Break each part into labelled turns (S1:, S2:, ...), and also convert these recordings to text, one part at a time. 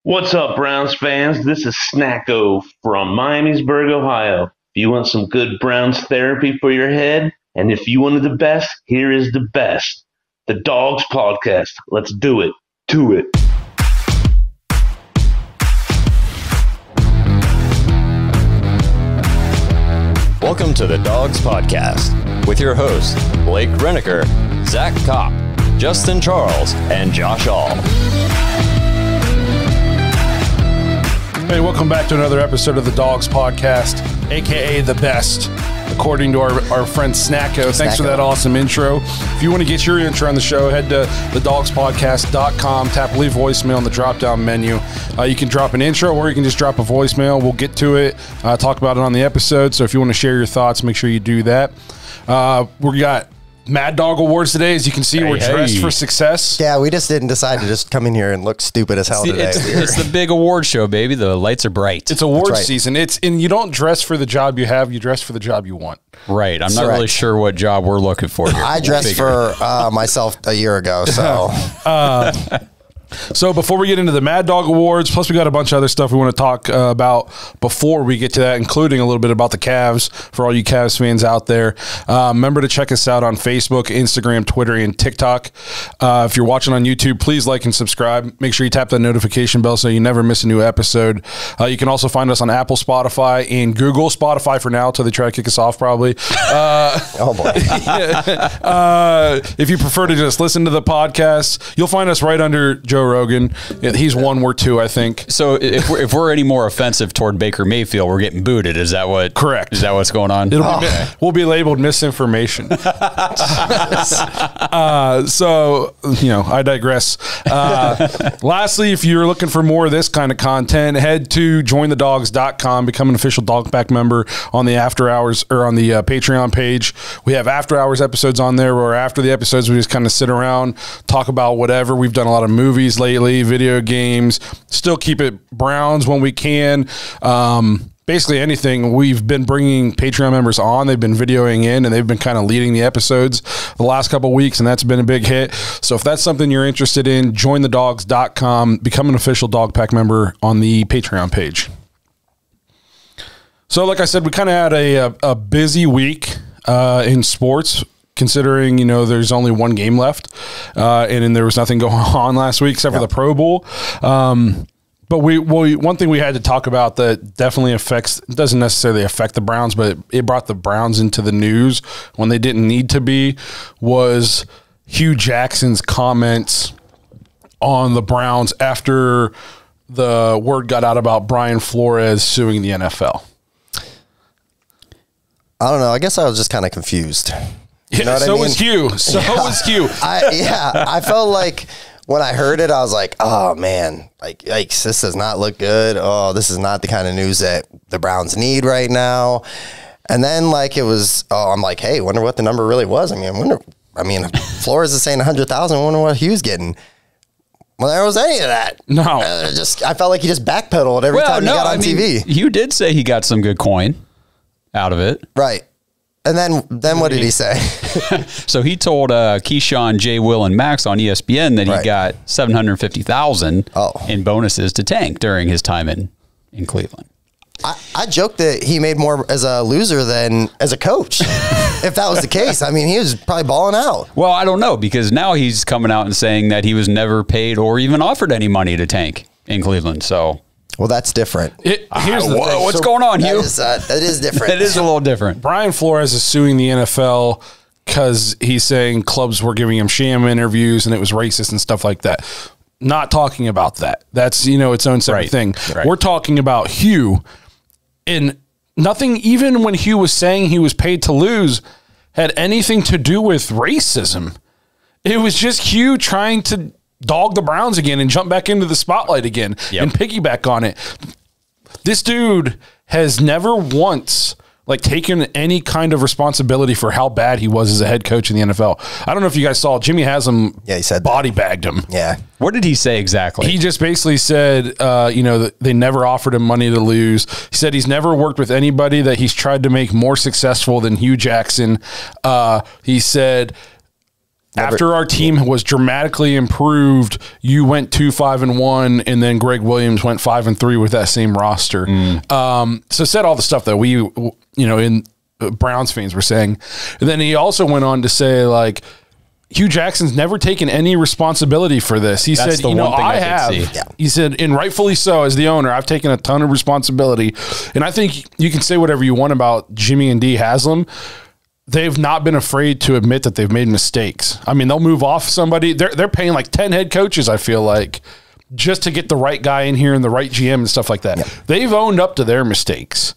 S1: What's up, Browns fans? This is Snacko from Miamisburg, Ohio. If you want some good Browns therapy for your head, and if you wanted the best, here is the best. The Dogs Podcast. Let's do it. To it.
S2: Welcome to the Dogs Podcast with your hosts, Blake Reneker, Zach Kopp, Justin Charles, and Josh All.
S3: Hey, welcome back to another episode of the Dogs Podcast, a.k.a. the best, according to our friend Snacko. Thanks for that awesome intro. If you want to get your intro on the show, head to thedogspodcast.com, tap leave voicemail in the drop-down menu. You can drop an intro or you can just drop a voicemail. We'll get to it, talk about it on the episode. So if you want to share your thoughts, make sure you do that. We got Mad Dawg Awards today. As you can see, we're dressed for success.
S4: Yeah, we just didn't decide to just come in here and look stupid as hell today.
S2: It's the big award show, baby. The lights are bright.
S3: It's awards season. And you don't dress for the job you have. You dress for the job you want.
S2: Right. I'm not really sure what job we're looking for here.
S4: I dressed for myself a year ago, so...
S3: So before we get into the Mad Dawg Awards, plus we got a bunch of other stuff we want to talk about before we get to that, including a little bit about the Cavs for all you Cavs fans out there. Remember to check us out on Facebook, Instagram, Twitter, and TikTok. If you're watching on YouTube, please like and subscribe. Make sure you tap that notification bell so you never miss a new episode. You can also find us on Apple, Spotify, and Google. Spotify for now until they try to kick us off probably.
S4: Oh, boy.
S3: If you prefer to just listen to the podcast, you'll find us right under Joe Rogan. He's one, we're two, I think.
S2: So if we're any more offensive toward Baker Mayfield, we're getting booted. Is that what?
S3: Correct.
S2: Is that what's going on?
S3: We'll be labeled misinformation. So, I digress. Lastly, if you're looking for more of this kind of content, head to jointhedogs.com, become an official Dog Pack member on the After Hours or on the Patreon page. We have After Hours episodes on there where after the episodes, we just kind of sit around, talk about whatever. We've done a lot of movies lately, video games, still keep it Browns when we can. Basically anything. We've been bringing Patreon members on. They've been videoing in, and they've been kind of leading the episodes the last couple of weeks, and that's been a big hit. So if that's something you're interested in, jointhedogs.com, become an official Dog Pack member on the Patreon page. So like I said, we kind of had a busy week in sports, considering, there's only one game left, and then there was nothing going on last week except for the Pro Bowl. But one thing we had to talk about that definitely doesn't necessarily affect the Browns, but it brought the Browns into the news when they didn't need to be, was Hue Jackson's comments on the Browns after the word got out about Brian Flores suing the NFL.
S4: I don't know. I guess I was just kind of confused. You know what I mean?
S3: Was Hugh. Was Hugh.
S4: I felt like when I heard it, I was like, oh, man, like this does not look good. Oh, this is not the kind of news that the Browns need right now. And then, I'm like, hey, wonder what the number really was. Flores is saying 100,000. I wonder what Hugh's getting. Well, there was any of that.
S3: No.
S4: I felt like he just backpedaled every time he got on TV.
S2: Hugh did say he got some good coin out of it.
S4: Right. And then what did he say?
S2: So he told Keyshawn, Jay, Will, and Max on ESPN that he got $750,000 in bonuses to Tank during his time in Cleveland.
S4: I joked that he made more as a loser than as a coach. If that was the case, he was probably balling out.
S2: Well, I don't know, because now he's coming out and saying that he was never paid or even offered any money to Tank in Cleveland. So...
S4: Well, that's different.
S3: Here's the thing.
S2: What's going on, Hugh?
S4: That is different.
S2: It is a little different.
S3: Brian Flores is suing the NFL because he's saying clubs were giving him sham interviews and it was racist and stuff like that. Not talking about that. That's, its own separate thing. Right. We're talking about Hugh, and nothing, even when Hugh was saying he was paid to lose, had anything to do with racism. It was just Hugh trying to dog the Browns again and jump back into the spotlight again and piggyback on it. This dude has never once taken any kind of responsibility for how bad he was as a head coach in the NFL. I don't know if you guys saw Jimmy Haslam
S4: he said
S3: body bagged him.
S4: Yeah.
S2: What did he say exactly?
S3: He just basically said, that they never offered him money to lose. He said he's never worked with anybody that he's tried to make more successful than Hue Jackson. He said After our team was dramatically improved, you went 2-5-1, and then Greg Williams went 5-3 with that same roster. So said all the stuff that we, in Browns fans were saying. And then he also went on to say, like, Hue Jackson's never taken any responsibility for this. He said, I have. Yeah. He said, and rightfully so, as the owner, I've taken a ton of responsibility. And I think you can say whatever you want about Jimmy and D. Haslam. They've not been afraid to admit that they've made mistakes. I mean, they'll move off somebody. They're paying like 10 head coaches, I feel like, just to get the right guy in here and the right GM and stuff like that. Yep. They've owned up to their mistakes.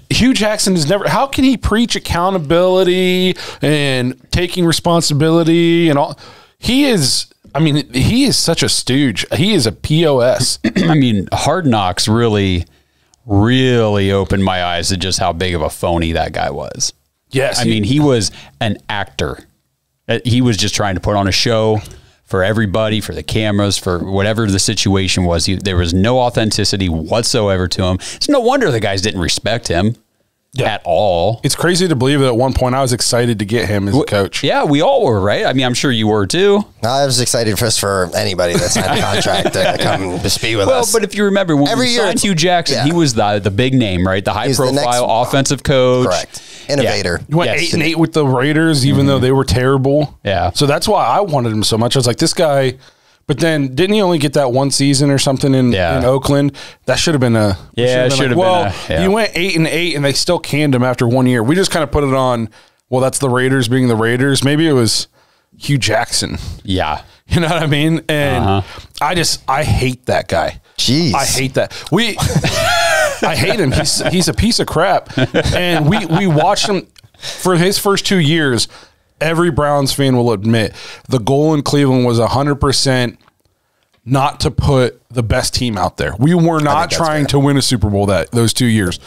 S3: Hue Jackson has never. How can he preach accountability and taking responsibility and all? He is such a stooge. He is a POS.
S2: I mean, Hard Knocks really, really opened my eyes to just how big of a phony that guy was.
S3: Yes.
S2: I mean, he was an actor. He was just trying to put on a show for everybody, for the cameras, for whatever the situation was. There was no authenticity whatsoever to him. It's no wonder the guys didn't respect him at all.
S3: It's crazy to believe that at one point I was excited to get him as a coach.
S2: Yeah, we all were, right? I mean, I'm sure you were too.
S4: I was excited just for anybody that signed a contract to come to speak with us.
S2: Well, but if you remember, when we signed Hue Jackson, he was the big name, right? The high-profile offensive coach.
S4: Correct. Innovator.
S3: Yeah. He went 8-8 with the Raiders, even though they were terrible.
S2: Yeah.
S3: So that's why I wanted him so much. I was like, this guy. But then didn't he only get that one season or something in Oakland? That should have been a.
S2: Yeah, it should have been. Well,
S3: he went 8-8, and they still canned him after 1 year. We just kind of put it on. Well, that's the Raiders being the Raiders. Maybe it was Hue Jackson.
S2: Yeah.
S3: You know what I mean? And I hate that guy.
S4: Jeez.
S3: I hate that. I hate him. He's a piece of crap. And we watched him for his first 2 years. Every Browns fan will admit the goal in Cleveland was 100% not to put the best team out there. We were not trying to win a Super Bowl those 2 years.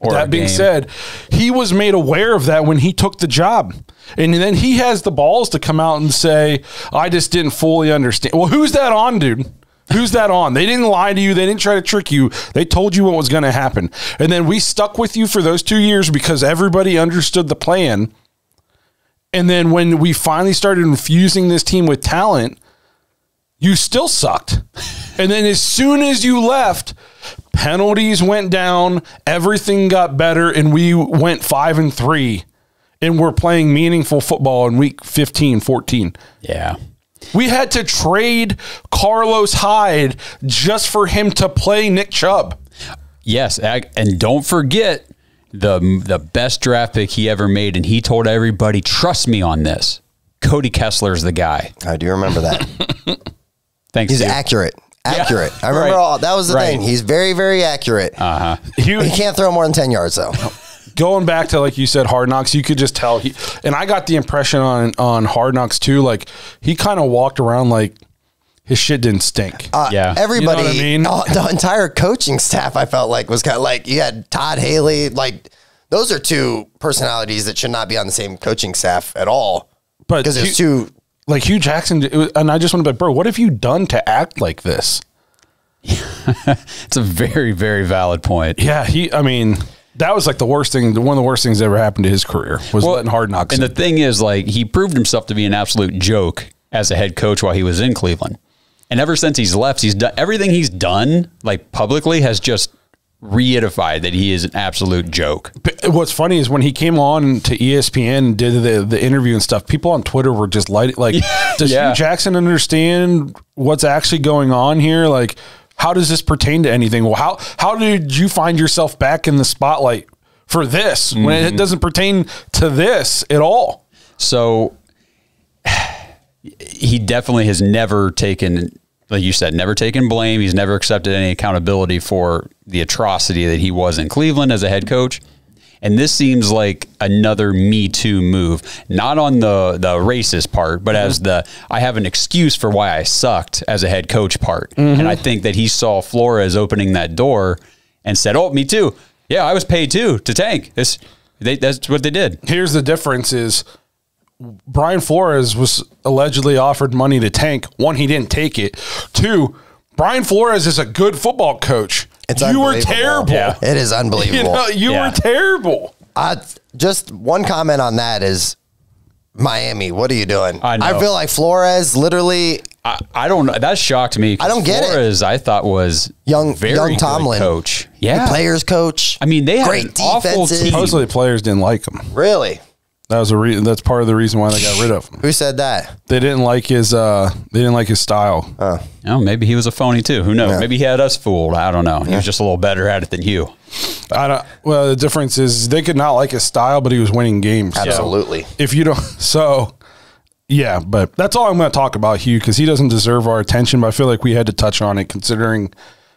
S3: That being said, he was made aware of that when he took the job. And then he has the balls to come out and say, I just didn't fully understand. Well, who's that on, dude? Who's that on? They didn't lie to you. They didn't try to trick you. They told you what was going to happen. And then we stuck with you for those 2 years because everybody understood the plan. And then when we finally started infusing this team with talent, you still sucked. And then as soon as you left, penalties went down, everything got better, and we went 5-3. And we're playing meaningful football in week 15, 14.
S2: Yeah.
S3: We had to trade Carlos Hyde just for him to play Nick Chubb.
S2: Yes, and don't forget the best draft pick he ever made, and he told everybody, trust me on this. Cody Kessler's the guy.
S4: I do remember that.
S2: Thanks.
S4: He's accurate. Accurate. Yeah, I remember that was the thing. He's very, very accurate. He can't throw more than 10 yards, though.
S3: Going back to, like you said, Hard Knocks, you could just tell. And I got the impression on Hard Knocks, too, like he kind of walked around like his shit didn't stink.
S4: Everybody,
S3: you know what I mean?
S4: The entire coaching staff, I felt like, was kind of like, you had Todd Haley. Like, those are two personalities that should not be on the same coaching staff at all.
S3: But
S4: because there's two.
S3: Like Hue Jackson, and I just want to be like, bro, what have you done to act like this?
S2: It's a very, very valid point.
S3: Yeah, that was like the worst thing. One of the worst things that ever happened to his career was letting Hard Knocks.
S2: And the thing is, like, he proved himself to be an absolute joke as a head coach while he was in Cleveland. And ever since he's left, he's done everything he's done, like publicly, has just reified that he is an absolute joke.
S3: But what's funny is when he came on to ESPN and did the interview and stuff, people on Twitter were just does Hue Jackson understand what's actually going on here? Like, how does this pertain to anything? Well, how did you find yourself back in the spotlight for this when it doesn't pertain to this at all?
S2: So he definitely has never taken, like you said, never taken blame. He's never accepted any accountability for the atrocity that he was in Cleveland as a head coach. And this seems like another Me Too move, not on the racist part, but as I have an excuse for why I sucked as a head coach part. And I think that he saw Flores opening that door and said, oh, me too. Yeah, I was paid too to tank. That's what they did.
S3: Here's the difference is Brian Flores was allegedly offered money to tank. One, he didn't take it. Two, Brian Flores is a good football coach. You were terrible.
S4: Yeah. It is unbelievable.
S3: You were terrible.
S4: Just one comment on that is Miami, what are you doing?
S2: I know.
S4: I feel like Flores literally.
S2: I don't know. That shocked me.
S4: I don't get it.
S2: Flores, I thought was
S4: Young
S2: very
S4: Tomlin
S2: good coach. Yeah,
S4: the players coach.
S2: I mean, they had
S4: great
S2: an awful
S4: defenses.
S2: team.
S3: Supposedly the players didn't like him.
S4: Really?
S3: That was that's part of the reason why they got rid of him.
S4: Who said that?
S3: They didn't like his style.
S2: Oh, maybe he was a phony too. Who knows?
S4: Yeah.
S2: Maybe he had us fooled. I don't know. He was just a little better at it than Hue.
S3: Well, the difference is they could not like his style, but he was winning games.
S4: Absolutely.
S3: So if you don't, yeah, but that's all I'm going to talk about Hue because he doesn't deserve our attention. But I feel like we had to touch on it considering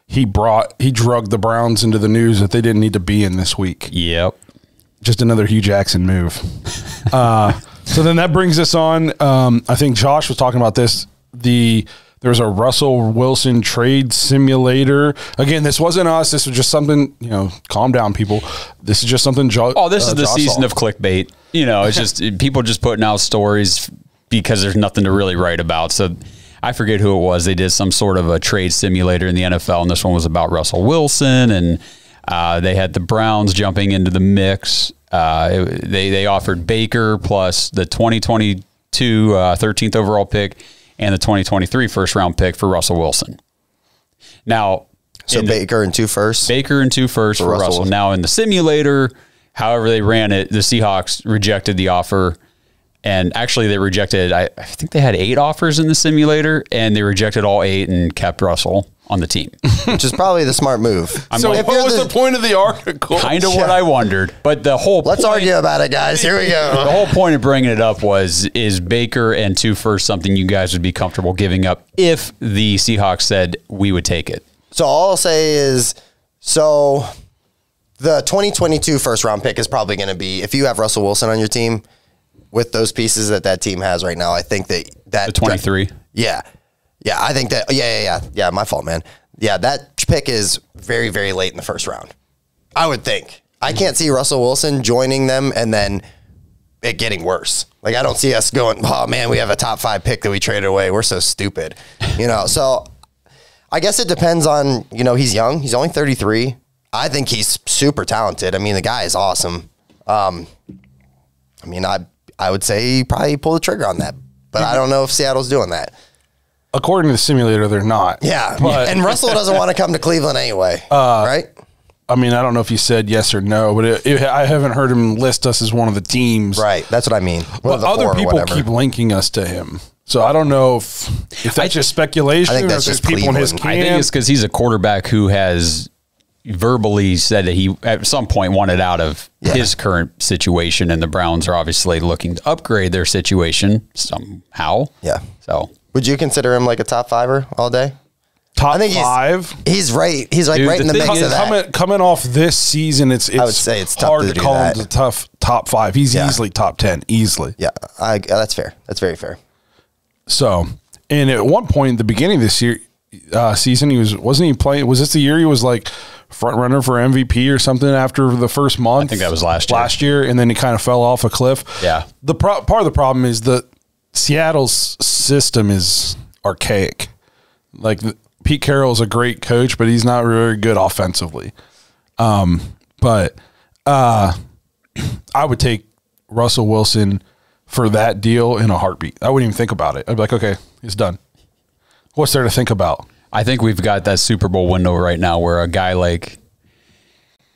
S3: he drugged the Browns into the news that they didn't need to be in this week.
S2: Yep.
S3: Just another Hue Jackson move. So then that brings us on. I think Josh was talking about this. There's a Russell Wilson trade simulator. Again, this wasn't us. This was just something, calm down, people. This is just something
S2: This is the
S3: Josh
S2: season
S3: saw.
S2: of clickbait. It's just people just putting out stories because there's nothing to really write about. So I forget who it was. They did some sort of a trade simulator in the NFL, and this one was about Russell Wilson, and they had the Browns jumping into the mix. They offered Baker plus the 2022 13th overall pick and the 2023 first round pick for Russell Wilson. Now,
S4: So Baker and 2 firsts?
S2: Baker and 2 firsts for Russell. Now in the simulator, however they ran it, the Seahawks rejected the offer. And actually they rejected, I think they had 8 offers in the simulator, and they rejected all 8 and kept Russell on the team.
S4: Which is probably the smart move.
S3: So what was the point of the article?
S2: Kind of what I wondered. But the whole
S4: Let's argue about it, guys. Here we go.
S2: The whole point of bringing it up is Baker and 2 firsts something you guys would be comfortable giving up if the Seahawks said we would take it?
S4: So all I'll say is, the 2022 first round pick is probably going to be, if you have Russell Wilson on your team, with those pieces that team has right now, I think that
S2: The 23.
S4: Yeah, I think that. Yeah. My fault, man. Yeah, that pick is very, very late in the first round. I would think. I can't see Russell Wilson joining them and then it getting worse. Like, I don't see us going, oh man, we have a top 5 pick that we traded away. We're so stupid, So I guess it depends on. He's young. He's only 33. I think he's super talented. I mean, the guy is awesome. I would say he probably pull the trigger on that, but I don't know if Seattle's doing that.
S3: According to the simulator, they're not.
S4: Yeah,
S3: but
S4: and Russell doesn't want to come to Cleveland anyway, right?
S3: I mean, I don't know if he said yes or no, but I haven't heard him list us as one of the teams.
S4: Right, that's what I mean.
S3: But other people keep linking us to him. So I don't know if that's just speculation.
S4: I think
S3: or
S4: that's
S3: if there's
S4: just
S3: people in his
S4: Cleveland.
S3: camp.
S2: I think it's because he's a quarterback who has verbally said that he at some point wanted out of his current situation, and the Browns are obviously looking to upgrade their situation somehow.
S4: Yeah.
S2: So
S4: would you consider him like a top 5er all day?
S3: Top
S4: I think
S3: 5.
S4: He's right. He's like
S2: Dude,
S4: right in the
S2: the
S4: mix
S2: thing
S4: of
S2: is,
S4: that.
S3: Coming off this season, it's
S4: I would say it's tough
S3: hard
S4: to
S3: to
S4: do
S3: call
S4: that.
S3: him the tough top 5. He's easily top 10, easily.
S4: Yeah, that's fair. That's very fair.
S3: So, and at one point in the beginning of this year season, wasn't he playing? Was this the year he was like front runner for MVP or something after the first month?
S2: I think that was last year.
S3: And then he kind of fell off a cliff.
S2: Yeah.
S3: The part of the problem is that Seattle's system is archaic. Like Pete Carroll's a great coach, but he's not very good offensively. But I would take Russell Wilson for that deal in a heartbeat. I wouldn't even think about it. I'd be like, okay, it's done. What's there to think about?
S2: I think we've got that Super Bowl window right now where a guy like,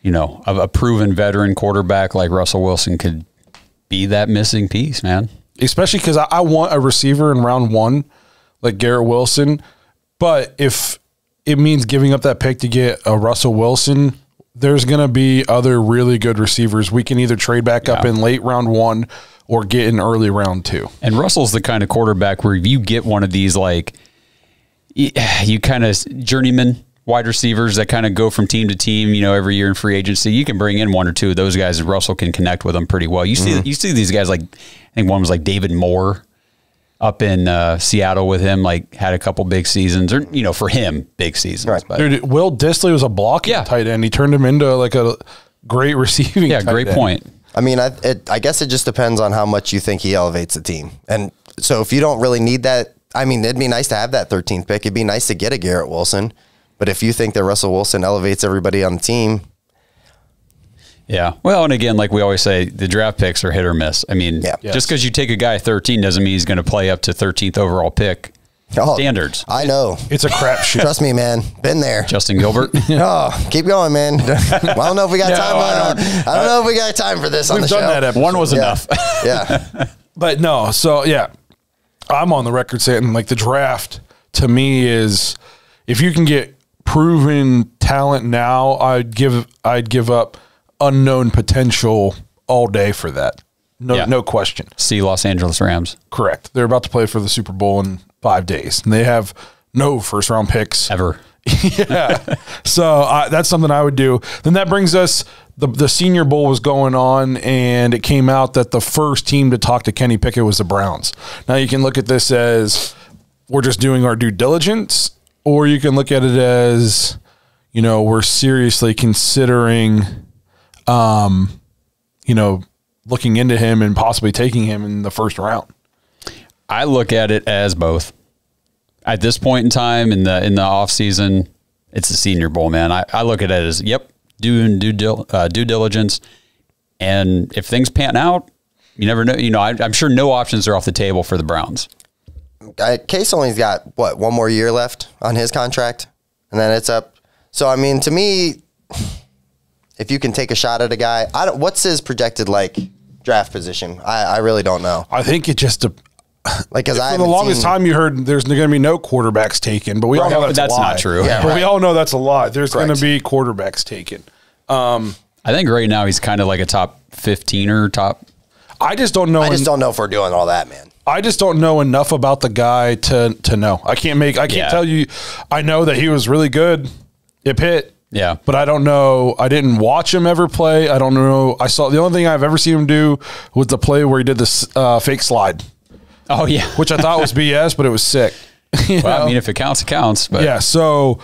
S2: a proven veteran quarterback like Russell Wilson could be that missing piece, man.
S3: Especially because I want a receiver in round 1 like Garrett Wilson. But if it means giving up that pick to get a Russell Wilson, there's going to be other really good receivers. We can either trade back up in late round 1 or get in early round 2.
S2: And Russell's the kind of quarterback where if you get one of these, like, you kind of journeyman wide receivers that kind of go from team to team, every year in free agency, you can bring in 1 or 2 of those guys and Russell can connect with them pretty well. You see these guys, like, I think one was like David Moore up in Seattle with him, like had a couple big seasons, or, for him, big seasons.
S4: Right.
S2: But,
S3: Dude, Will Dissly was a blocking tight end. He turned him into like a great receiving tight
S2: great
S3: end.
S2: point.
S4: I mean, I guess it just depends on how much you think he elevates the team. And so if you don't really need that, I mean, it'd be nice to have that 13th pick. It'd be nice to get a Garrett Wilson. But if you think that Russell Wilson elevates everybody on the team.
S2: Yeah. Well, and again, like we always say, the draft picks are hit or miss. I mean, just because you take a guy 13 doesn't mean he's going to play up to 13th overall pick standards.
S4: I know.
S3: It's a crapshoot.
S4: Trust me, man. Been there.
S2: Justin Gilbert.
S4: Oh, keep going, man. I don't know if we got time. I don't know if we got time for this on the show.
S3: We've done that episode.
S2: One was enough.
S4: Yeah.
S3: But no, so yeah, I'm on the record saying like the draft to me is if you can get proven talent now, I'd give up unknown potential all day for that. No question.
S2: See Los Angeles Rams.
S3: Correct. They're about to play for the Super Bowl in 5 days, and they have no first round picks
S2: Ever.
S3: Yeah. So that's something I would do. Then that brings us, the Senior Bowl was going on, and it came out that the first team to talk to Kenny Pickett was the Browns. Now you can look at this as we're just doing our due diligence, or you can look at it as, you know, we're seriously considering, you know, looking into him and possibly taking him in the first round.
S2: I look at it as both. At this point in time in the off season, it's the Senior Bowl, man. I look at it as doing due diligence, and if things pan out, you never know. You know, I'm sure no options are off the table for the Browns.
S4: Case only's got one more year left on his contract, and then it's up. So I mean, to me, if you can take a shot at a guy, what's his projected like draft position? I really don't know.
S3: I think it just
S4: like because
S3: for the longest time you heard there's going to be no quarterbacks taken, but we all know that's a lie.
S2: Not true.
S4: Yeah,
S3: but we all know that's a lie. There's going to be quarterbacks taken.
S2: I think right now he's kind of like a top 15er, top.
S3: I just don't know.
S4: I just don't know if we're doing all that, man.
S3: I just don't know enough about the guy to know. I can't tell you. I know that he was really good at Pitt.
S2: Yeah.
S3: But I don't know. I didn't watch him ever play. I don't know. I saw the only thing I've ever seen him do was the play where he did this fake slide.
S2: Oh yeah.
S3: Which I thought was BS, but it was sick.
S2: Well, I mean, if it counts, it counts. But
S3: yeah. So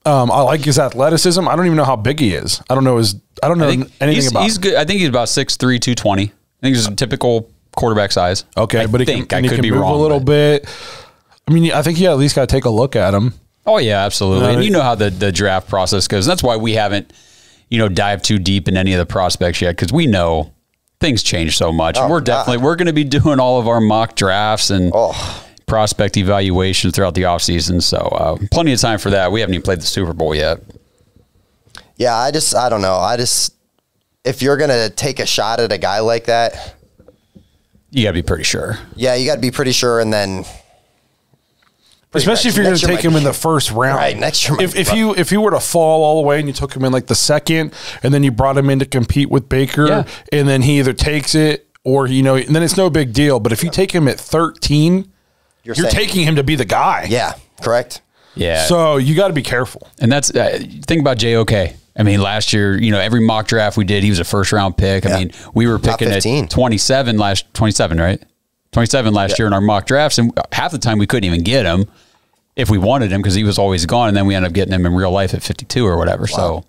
S3: I like his athleticism. I don't even know how big he is. I don't know anything about.
S2: He's good. I think he's about 6'3", 220. I think he's a typical quarterback size.
S3: Okay, but he can
S2: be
S3: move
S2: wrong,
S3: a little bit. I mean, I think you at least got to take a look at him.
S2: Oh yeah, absolutely. And you know how the draft process goes. That's why we haven't, dived too deep in any of the prospects yet, because we know things change so much.
S4: Oh,
S2: we're going to be doing all of our mock drafts and prospect evaluation throughout the offseason. So plenty of time for that. We haven't even played the Super Bowl yet.
S4: Yeah, I don't know. If you're going to take a shot at a guy like that,
S2: you got to be pretty sure.
S4: Yeah, you got to be pretty sure, and then
S3: especially if you're going to take him in the first round.
S4: Right, next year.
S3: If you were to fall all the way and you took him in like the second, and then you brought him in to compete with Baker, and then he either takes it or and then it's no big deal. But if you take him at 13, you're taking him to be the guy.
S4: Yeah, correct.
S2: Yeah.
S3: So you got to be careful.
S2: And that's think about JOK. I mean, last year, every mock draft we did, he was a first round pick. I mean, we were picking at 27 right? 27 last year in our mock drafts, and half the time we couldn't even get him if we wanted him because he was always gone, and then we ended up getting him in real life at 52 or whatever. Wow. So,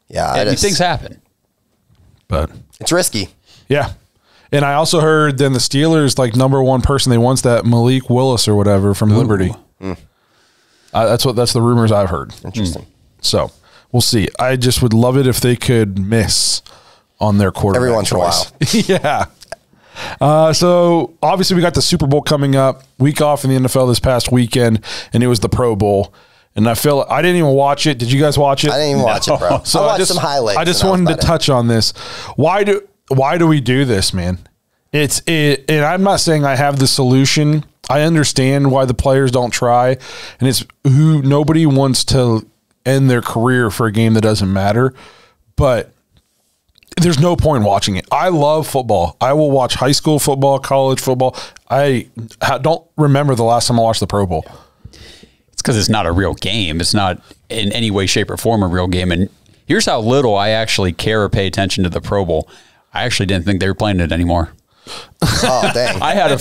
S4: yeah,
S2: things happen, but
S4: it's risky.
S3: Yeah, and I also heard then the Steelers number one person they want's that Malik Willis or whatever from Liberty. That's the rumors I've heard.
S4: Interesting.
S3: So we'll see. I just would love it if they could miss on their quarterback
S4: every once in a while.
S3: Yeah. So obviously we got the Super Bowl coming up, week off in the NFL this past weekend, and it was the Pro Bowl. And I didn't even watch it. Did you guys watch it?
S4: I didn't even watch it, bro.
S3: So
S4: I watched some highlights.
S3: I just wanted to touch on this. Why do we do this, man? And I'm not saying I have the solution. I understand why the players don't try, and it's nobody wants to end their career for a game that doesn't matter, but there's no point in watching it. I love football. I will watch high school football, college football. I don't remember the last time I watched the Pro Bowl.
S2: It's because it's not a real game. It's not in any way, shape, or form a real game. And here's how little I actually care or pay attention to the Pro Bowl. I actually didn't think they were playing it anymore.
S4: Oh, dang.
S2: I had a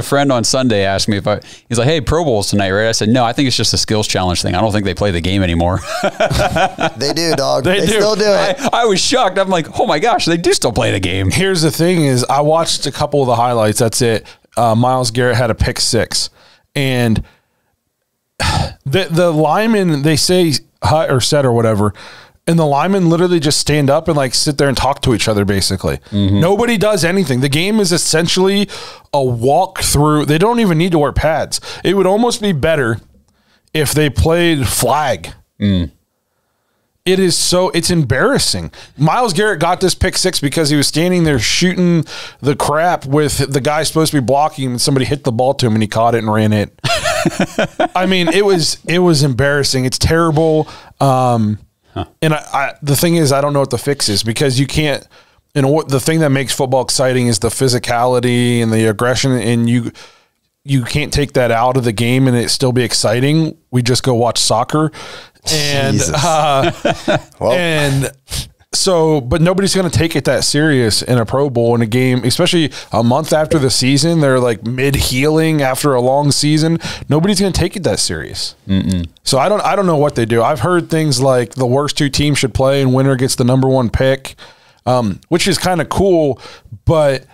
S2: friend on Sunday ask me he's like, hey, Pro Bowl's tonight, right? I said, no, I think it's just a skills challenge thing. I don't think they play the game anymore.
S4: They do, dog. They
S3: do.
S4: Still do it.
S2: I was shocked. I'm like, oh my gosh, they do still play the game.
S3: Here's the thing is I watched a couple of the highlights. That's it. Myles Garrett had a pick 6, and the lineman, they say hut or set or whatever, and the linemen literally just stand up and like sit there and talk to each other. Basically, nobody does anything. The game is essentially a walk through. They don't even need to wear pads. It would almost be better if they played flag. It is so, it's embarrassing. Myles Garrett got this pick 6 because he was standing there shooting the crap with the guy supposed to be blocking him, and somebody hit the ball to him and he caught it and ran it. I mean, it was embarrassing. It's terrible. And the thing is, I don't know what the fix is, because you can't, the thing that makes football exciting is the physicality and the aggression, and you can't take that out of the game and it still be exciting. We just go watch soccer. And and so, but nobody's going to take it that serious in a Pro Bowl, in a game, especially a month after the season. They're like mid healing after a long season. Nobody's going to take it that serious. So I don't know what they do. I've heard things like the worst 2 teams should play and winner gets the number 1 pick, which is kind of cool. But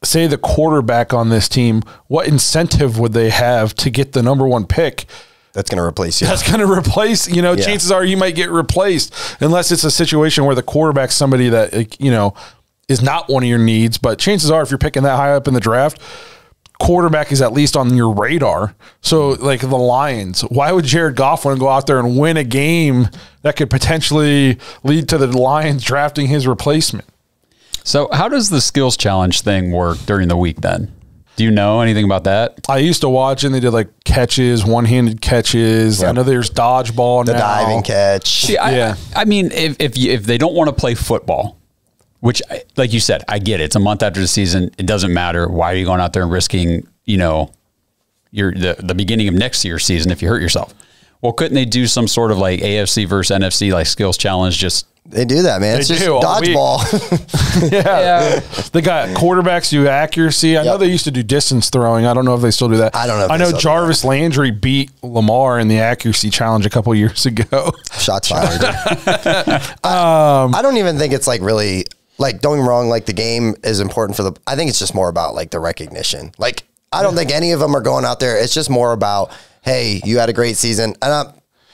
S3: say the quarterback on this team, what incentive would they have to get the number 1 pick?
S4: That's going to replace you.
S3: That's going to replace, chances are you might get replaced, unless it's a situation where the quarterback's somebody that, is not one of your needs. But chances are, if you're picking that high up in the draft, quarterback is at least on your radar. So like the Lions, why would Jared Goff want to go out there and win a game that could potentially lead to the Lions drafting his replacement?
S2: So how does the skills challenge thing work during the week then? Do you know anything about that?
S3: I used to watch, and they did like catches, one-handed catches. Yep. I know there's dodgeball
S4: the
S3: now.
S4: Diving catch.
S2: See, I mean, if they don't want to play football, which, like you said, I get it. It's a month after the season. It doesn't matter. Why are you going out there and risking, the beginning of next year's season if you hurt yourself? Well, couldn't they do some sort of like AFC versus NFC like skills challenge?
S4: They do that, man. It's just dodgeball.
S3: Yeah. They got quarterbacks do accuracy. I know they used to do distance throwing. I don't know if they still do that.
S4: I don't know.
S3: I know Jarvis Landry beat Lamar in the accuracy challenge a couple years ago.
S4: Shots fired. I don't even think it's like really, like, don't get me wrong, like the game is important I think it's just more about like the recognition. Like, I don't think any of them are going out there. It's just more about, hey, you had a great season. And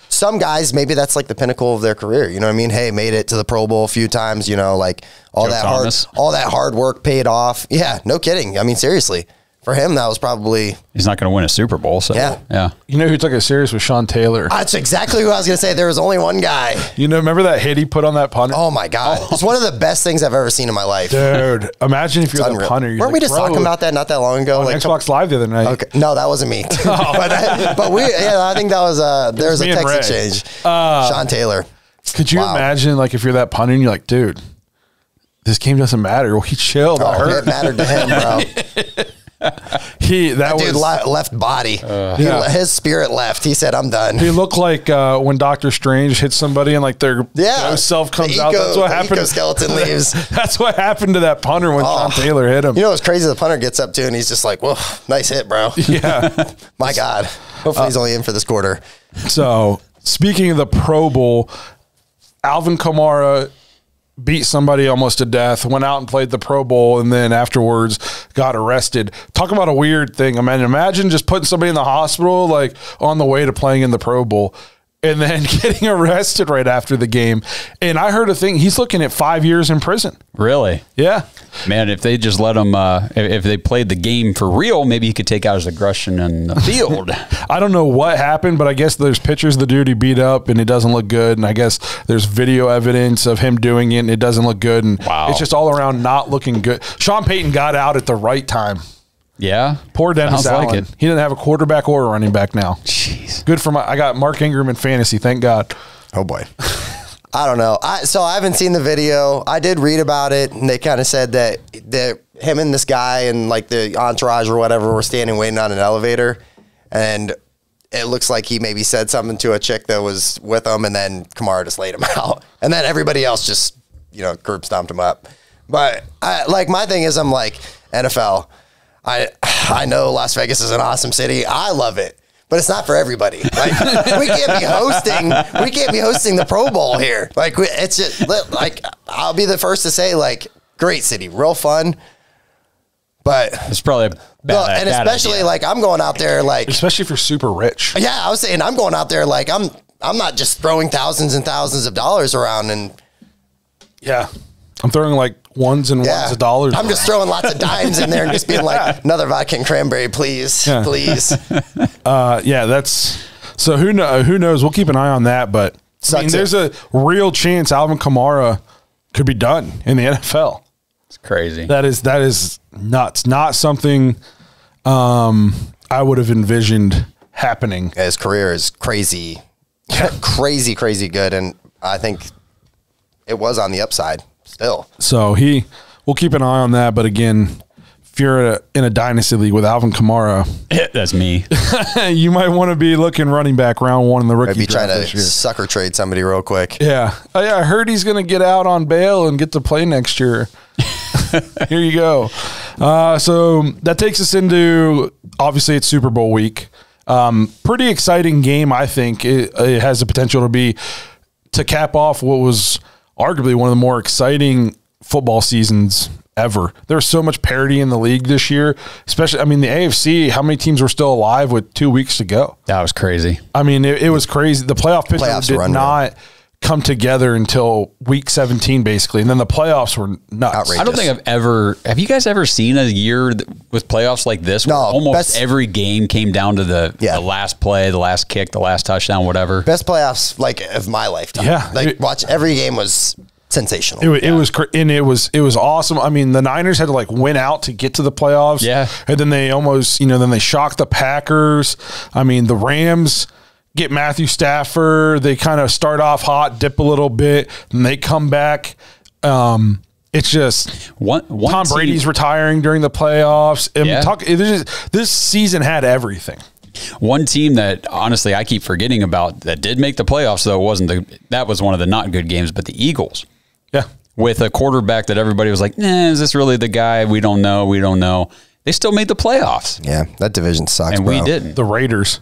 S4: some guys, maybe that's like the pinnacle of their career. You know what I mean? Hey, made it to the Pro Bowl a few times, like all that hard work paid off. Yeah, no kidding. I mean, seriously. For him, that was probably...
S2: He's not going to win a Super Bowl, so... Yeah.
S3: You know who took it serious was Sean Taylor.
S4: That's exactly who I was going to say. There was only one guy.
S3: Remember that hit he put on that punter?
S4: Oh, my God. It's one of the best things I've ever seen in my life.
S3: Dude, imagine if you're the punter.
S4: Weren't we just talking about that not that long ago?
S3: On Xbox Live the other night.
S4: Okay. No, that wasn't me. but we... Yeah, I think that was... there was a text exchange. Sean Taylor.
S3: Could you imagine, like, if you're that punter and you're like, dude, this game doesn't matter. We chilled.
S4: It mattered to him, bro. Dude left body. His spirit left. He said, "I'm done."
S3: He looked like when Doctor Strange hits somebody and like their ghost self comes out. That's what happened.
S4: The skeleton leaves.
S3: That's what happened to that punter when Sean Taylor hit him.
S4: You know what's crazy? The punter gets up to and he's just like, "Whoa, nice hit, bro."
S3: Yeah.
S4: My God. Hopefully he's only in for this quarter.
S3: So speaking of the Pro Bowl, Alvin Kamara beat somebody almost to death, went out and played the Pro Bowl, and then afterwards got arrested. Talk about a weird thing. I mean, imagine just putting somebody in the hospital, like on the way to playing in the Pro Bowl, and then getting arrested right after the game. And I heard a thing, he's looking at 5 years in prison.
S2: Really?
S3: Yeah.
S2: Man, if they just let him, if they played the game for real, maybe he could take out his aggression in the field.
S3: I don't know what happened, but I guess there's pictures of the dude he beat up and it doesn't look good. And I guess there's video evidence of him doing it and it doesn't look good. And it's just all around not looking good. Sean Payton got out at the right time.
S2: Yeah.
S3: Poor Dennis Allen.
S2: Like it.
S3: He didn't have a quarterback or a running back now.
S2: Jeez.
S3: Good for I got Mark Ingram in fantasy. Thank God.
S4: Oh boy. I don't know. So I haven't seen the video. I did read about it, and they kind of said that him and this guy and like the entourage or whatever were standing waiting on an elevator, and it looks like he maybe said something to a chick that was with him, and then Kamara just laid him out, and then everybody else just curb stomped him up. But my thing is, I'm like, NFL. I know Las Vegas is an awesome city. I love it. But it's not for everybody. Like, we can't be hosting the Pro Bowl here. Like, it's just like, I'll be the first to say, like, great city, real fun. But
S2: it's probably a bad,
S4: and especially
S2: idea.
S4: Like, I'm going out there like,
S3: especially if you're super rich.
S4: Yeah, I was saying I'm going out there like I'm I'm not just throwing thousands and thousands of dollars around and
S3: Yeah. I'm throwing like ones and ones of dollars.
S4: I'm just throwing lots of dimes in there and just being like, another vodka and cranberry, please, please.
S3: That's so who knows? We'll keep an eye on that, but I mean, there's a real chance Alvin Kamara could be done in the NFL.
S2: It's crazy.
S3: That is nuts. Not something I would have envisioned happening.
S4: His career is crazy, crazy good, and I think it was on the upside still.
S3: So we'll keep an eye on that. But again, if you're in a dynasty league with Alvin Kamara,
S2: that's me.
S3: You might want to be looking running back round 1 in the rookie
S4: Maybe
S3: draft
S4: trying
S3: this
S4: to
S3: year.
S4: sucker trade somebody real quick.
S3: Yeah. Oh, yeah. I heard he's going to get out on bail and get to play next year. Here you go. So that takes us into, obviously, it's Super Bowl week. Pretty exciting game, I think. It has the potential to cap off what was arguably one of the more exciting football seasons ever. There's so much parity in the league this year, especially, I mean, the AFC, how many teams were still alive with 2 weeks to go?
S2: That was crazy.
S3: I mean, it was crazy. The playoff picture did not come together until week 17, basically. And then the playoffs were nuts.
S4: Outrageous.
S2: I don't think have you guys ever seen a year with playoffs like this?
S4: No.
S2: Where almost every game came down to the last play, the last kick, the last touchdown, whatever.
S4: Best playoffs of my lifetime.
S3: Yeah.
S4: Like watch every game was sensational.
S3: It was awesome. I mean, the Niners had to win out to get to the playoffs.
S2: Yeah.
S3: And then they almost, then they shocked the Packers. I mean, the Rams get Matthew Stafford. They kind of start off hot, dip a little bit, and they come back. It's just Tom Brady's retiring during the playoffs. This season had everything.
S2: One team that honestly I keep forgetting about that did make the playoffs, though, that was one of the not good games, but the Eagles.
S3: Yeah.
S2: With a quarterback that everybody was like, is this really the guy? We don't know. They still made the playoffs.
S4: Yeah, that division sucks,
S2: and
S4: bro.
S2: we didn't.
S3: The Raiders.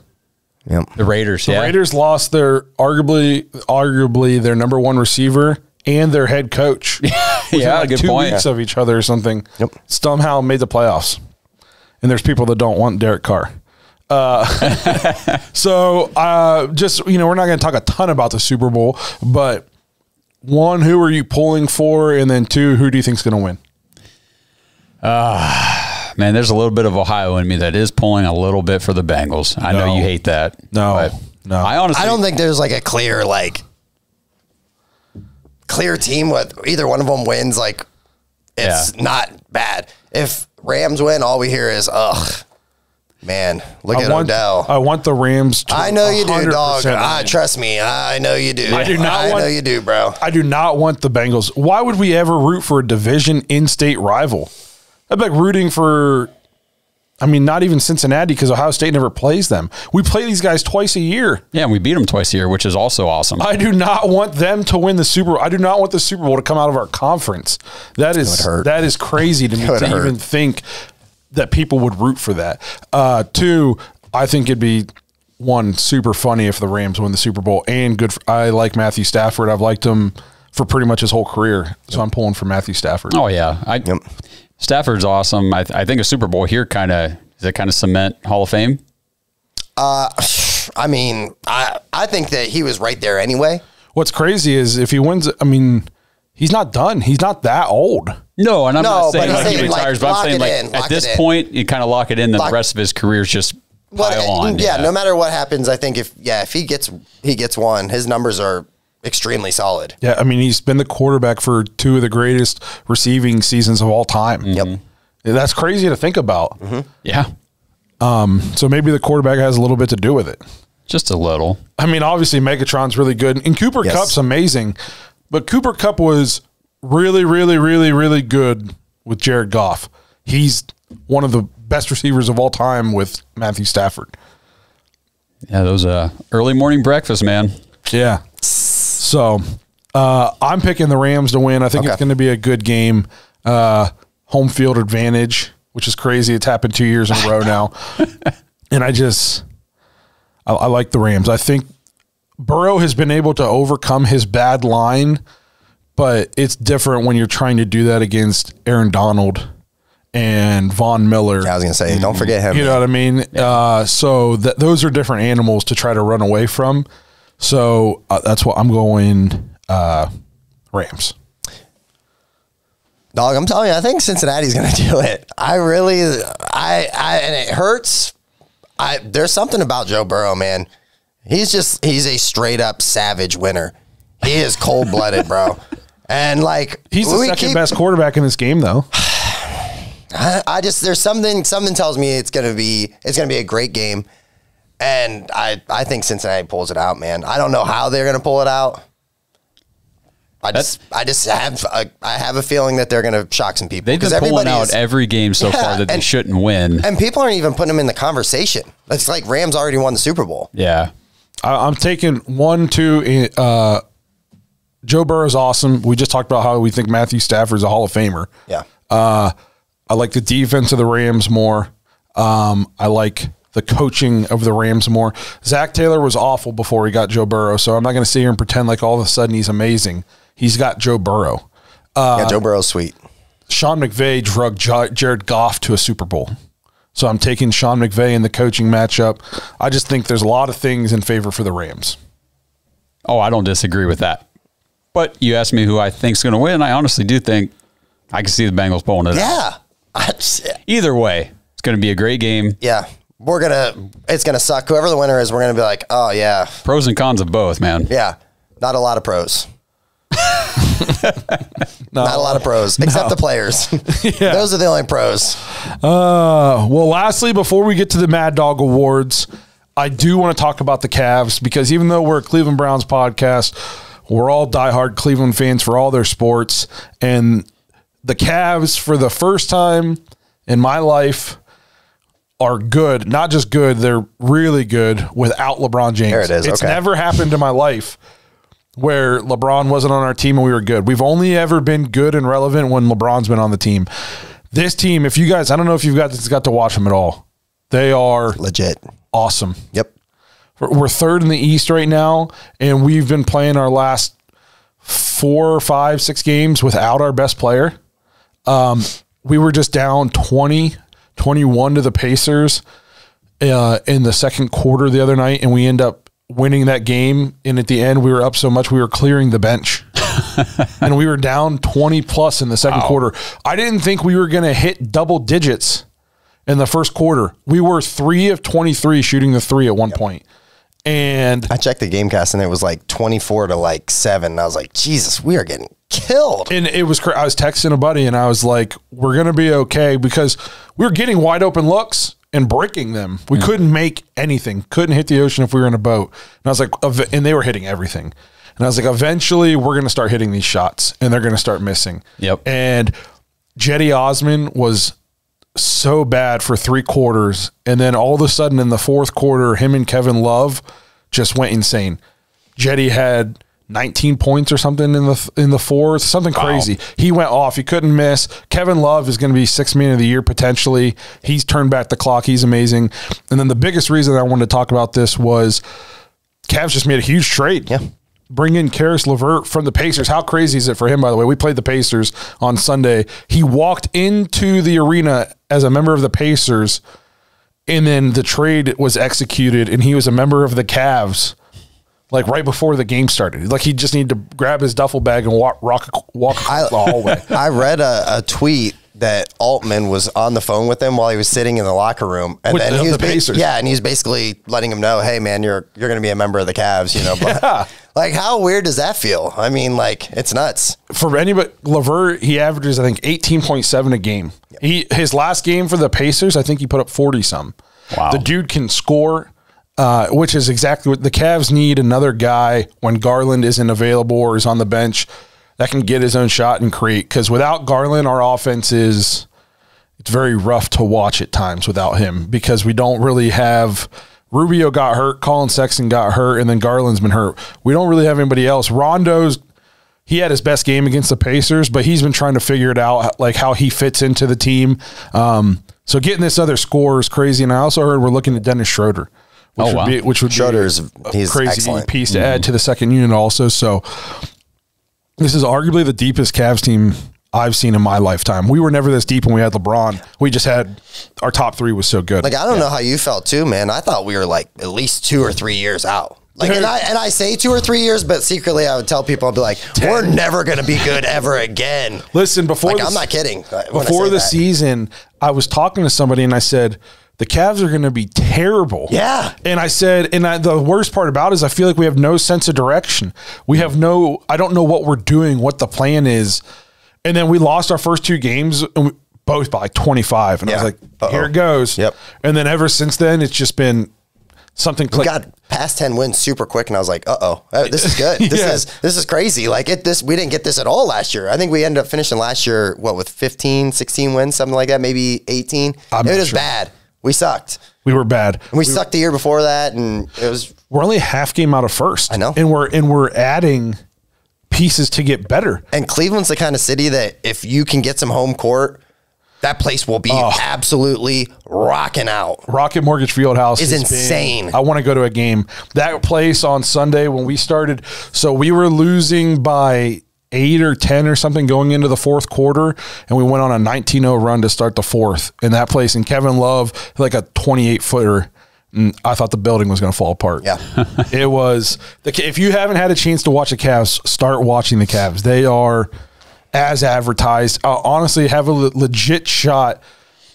S4: Yep.
S2: The Raiders,
S3: The Raiders lost their arguably their number 1 receiver and their head coach.
S2: Yeah, good
S3: 2
S2: point.
S3: weeks of each other or something.
S4: Yep.
S3: Somehow made the playoffs. And there's people that don't want Derek Carr. So just, we're not going to talk a ton about the Super Bowl, but 1, who are you pulling for? And then 2, who do you think is going to win?
S2: Man, there's a little bit of Ohio in me that is pulling a little bit for the Bengals. I know you hate that.
S3: No.
S2: I
S4: don't think there's a clear team with either one of them wins. It's not bad. If Rams win, all we hear is, ugh. Man, look at Odell.
S3: I want the Rams to
S4: I know you do, dog.
S3: win.
S4: Trust me. I know you do.
S3: I
S4: know you do, bro.
S3: I do not want the Bengals. Why would we ever root for a division in-state rival? I'd be rooting for, not even Cincinnati because Ohio State never plays them. We play these guys twice a year.
S2: Yeah, and we beat them twice a year, which is also awesome.
S3: I do not want them to win the Super Bowl. I do not want the Super Bowl to come out of our conference. That is crazy to me to even think that people would root for that. 2, I think it'd be 1, super funny if the Rams win the Super Bowl, and good. I like Matthew Stafford. I've liked him for pretty much his whole career, so I'm pulling for Matthew Stafford.
S2: Oh yeah, Stafford's awesome. I think a Super Bowl here does that kind of cement Hall of Fame.
S4: I think that he was right there anyway.
S3: What's crazy is if he wins, he's not done. He's not that old.
S2: No, and I'm not saying
S4: but
S2: he retires, but I'm saying at this point, you kind of lock it in, then the rest of his career is just pile on.
S4: Yeah, no matter what happens, I think if he gets one, his numbers are extremely solid.
S3: Yeah, he's been the quarterback for 2 of the greatest receiving seasons of all time.
S4: Yep.
S3: That's crazy to think about.
S4: Mm-hmm.
S2: Yeah.
S3: So maybe the quarterback has a little bit to do with it.
S2: Just a little.
S3: Obviously Megatron's really good, and Cooper Kupp's amazing, but Cooper Kupp was really, really, really, really good with Jared Goff. He's one of the best receivers of all time with Matthew Stafford.
S2: Yeah, those early morning breakfast, man.
S3: Yeah. So I'm picking the Rams to win. I think it's going to be a good game. Home field advantage, which is crazy. It's happened 2 years in a row now. And I like the Rams. I think Burrow has been able to overcome his bad line, but it's different when you're trying to do that against Aaron Donald and Von Miller.
S4: I was going to say, don't forget him.
S3: You know what I mean? Yeah. So those are different animals to try to run away from. So that's what I'm going Rams.
S4: Dog, I'm telling you, I think Cincinnati's going to do it. And it hurts. There's something about Joe Burrow, man. He's a straight up savage winner. He is cold blooded, bro. And like,
S3: he's the second best quarterback in this game, though.
S4: There's something tells me it's going to be a great game. And I think Cincinnati pulls it out, man. I don't know how they're going to pull it out. I have a feeling that they're going to shock some people.
S2: They've been pulling out every game so far that they shouldn't win.
S4: And people aren't even putting them in the conversation. It's like Rams already won the Super Bowl.
S2: Yeah.
S3: I'm taking 1-2. Joe Burrow's awesome. We just talked about how we think Matthew Stafford's a Hall of Famer.
S4: Yeah.
S3: I like the defense of the Rams more. I like the coaching of the Rams more. Zach Taylor was awful before he got Joe Burrow, so I'm not going to sit here and pretend like all of a sudden he's amazing. He's got Joe Burrow.
S4: Joe Burrow's sweet.
S3: Sean McVay drugged Jared Goff to a Super Bowl. So I'm taking Sean McVay in the coaching matchup. I just think there's a lot of things in favor for the Rams.
S2: Oh, I don't disagree with that. But you asked me who I think's going to win. I honestly do think I can see the Bengals pulling it out.
S4: Yeah.
S2: Either way, it's going to be a great game.
S4: Yeah. It's going to suck. Whoever the winner is, we're going to be like, oh, yeah.
S2: Pros and cons of both, man.
S4: Yeah. Not a lot of pros. Not a lot of pros, except the players. Yeah. Those are the only pros.
S3: Well, lastly, before we get to the Mad Dawg Awards, I do want to talk about the Cavs because even though we're a Cleveland Browns podcast, we're all diehard Cleveland fans for all their sports. And the Cavs, for the first time in my life, are good. Not just good, they're really good without LeBron James.
S4: There it is.
S3: It's never happened in my life where LeBron wasn't on our team and we were good. We've only ever been good and relevant when LeBron's been on the team. This team, if you guys, I don't know if you've got to watch them at all. They are
S4: legit
S3: awesome.
S4: Yep.
S3: We're third in the East right now, and we've been playing our last 4, 5, 6 games without our best player. We were just down 20-21 to the Pacers in the second quarter the other night, and we end up winning that game. And at the end, we were up so much we were clearing the bench. And we were down 20 plus in the second quarter. I didn't think we were going to hit double digits in the first quarter. We were 3 of 23 shooting the 3 at one point. And
S4: I checked the Gamecast and it was like 24-7. And I was like, Jesus, we are getting killed.
S3: And it was, I was texting a buddy and I was like, we're going to be okay because we were getting wide open looks and breaking them. We couldn't make anything, couldn't hit the ocean if we were in a boat. And I was like, and they were hitting everything. And I was like, eventually we're going to start hitting these shots and they're going to start missing.
S2: Yep.
S3: And Jetty Osman was so bad for 3 quarters. And then all of a sudden in the fourth quarter, him and Kevin Love just went insane. Jetty had 19 points or something in the fourth, something crazy. He went off. He couldn't miss. Kevin Love is going to be 6th man of the year potentially. He's turned back the clock. He's amazing. And then the biggest reason I wanted to talk about this was Cavs just made a huge trade.
S4: Yeah.
S3: Bring in Karis LeVert from the Pacers. How crazy is it for him, by the way? We played the Pacers on Sunday. He walked into the arena as a member of the Pacers, and then the trade was executed, and he was a member of the Cavs like right before the game started. Like he just needed to grab his duffel bag and walk the hallway.
S4: I read a tweet that Altman was on the phone with him while he was sitting in the locker room, and
S3: With
S4: then he was
S3: the Pacers.
S4: and he's basically letting him know, "Hey, man, you're going to be a member of the Cavs." You know, but like how weird does that feel? I mean, like it's nuts.
S3: For anybody, LeVert, he averages I think 18.7 a game. Yep. His last game for the Pacers, I think he put up 40 some.
S2: Wow.
S3: The dude can score. Which is exactly what the Cavs need, another guy when Garland isn't available or is on the bench that can get his own shot and create. Because without Garland, our offense it's very rough to watch at times without him because we don't really have – Rubio got hurt, Colin Sexton got hurt, and then Garland's been hurt. We don't really have anybody else. Rondo's – he had his best game against the Pacers, but he's been trying to figure it out, like how he fits into the team. So getting this other score is crazy. And I also heard we're looking at Dennis Schroeder. Which would
S4: Schroeder's
S3: be a crazy piece to add to the second unit also. So this is arguably the deepest Cavs team I've seen in my lifetime. We were never this deep when we had LeBron. We just had our top 3 was so good.
S4: Like I don't know how you felt too, man. I thought we were like at least 2 or 3 years out. Like, and I say 2 or 3 years, but secretly I would tell people, I'd be like, we're never going to be good ever again.
S3: Listen,
S4: I'm not kidding.
S3: Before the season, I was talking to somebody and I said, the Cavs are going to be terrible.
S4: Yeah.
S3: And I said, the worst part about it is I feel like we have no sense of direction. I don't know what we're doing, what the plan is. And then we lost our first 2 games, and both by like 25. And I was like, here it goes.
S4: Yep.
S3: And then ever since then, it's just been something clicked.
S4: We got past 10 wins super quick, and I was like, this is good. This is crazy. Like, we didn't get this at all last year. I think we ended up finishing last year, with 15, 16 wins, something like that, maybe 18. It was bad. We sucked.
S3: We were bad.
S4: And we sucked the year before that, and
S3: we're only a half game out of first.
S4: I know.
S3: And we're adding pieces to get better.
S4: And Cleveland's the kind of city that if you can get some home court, that place will be absolutely rocking out.
S3: Rocket Mortgage Fieldhouse
S4: is insane.
S3: I want to go to a game. That place on Sunday when we started, so we were losing by 8 or 10 or something going into the fourth quarter, and we went on a 19-0 run to start the fourth. And that place, and Kevin Love, like a 28-footer, and I thought the building was going to fall apart.
S4: Yeah.
S3: It was. If you haven't had a chance to watch the Cavs, start watching the Cavs. They are, as advertised, honestly have a legit shot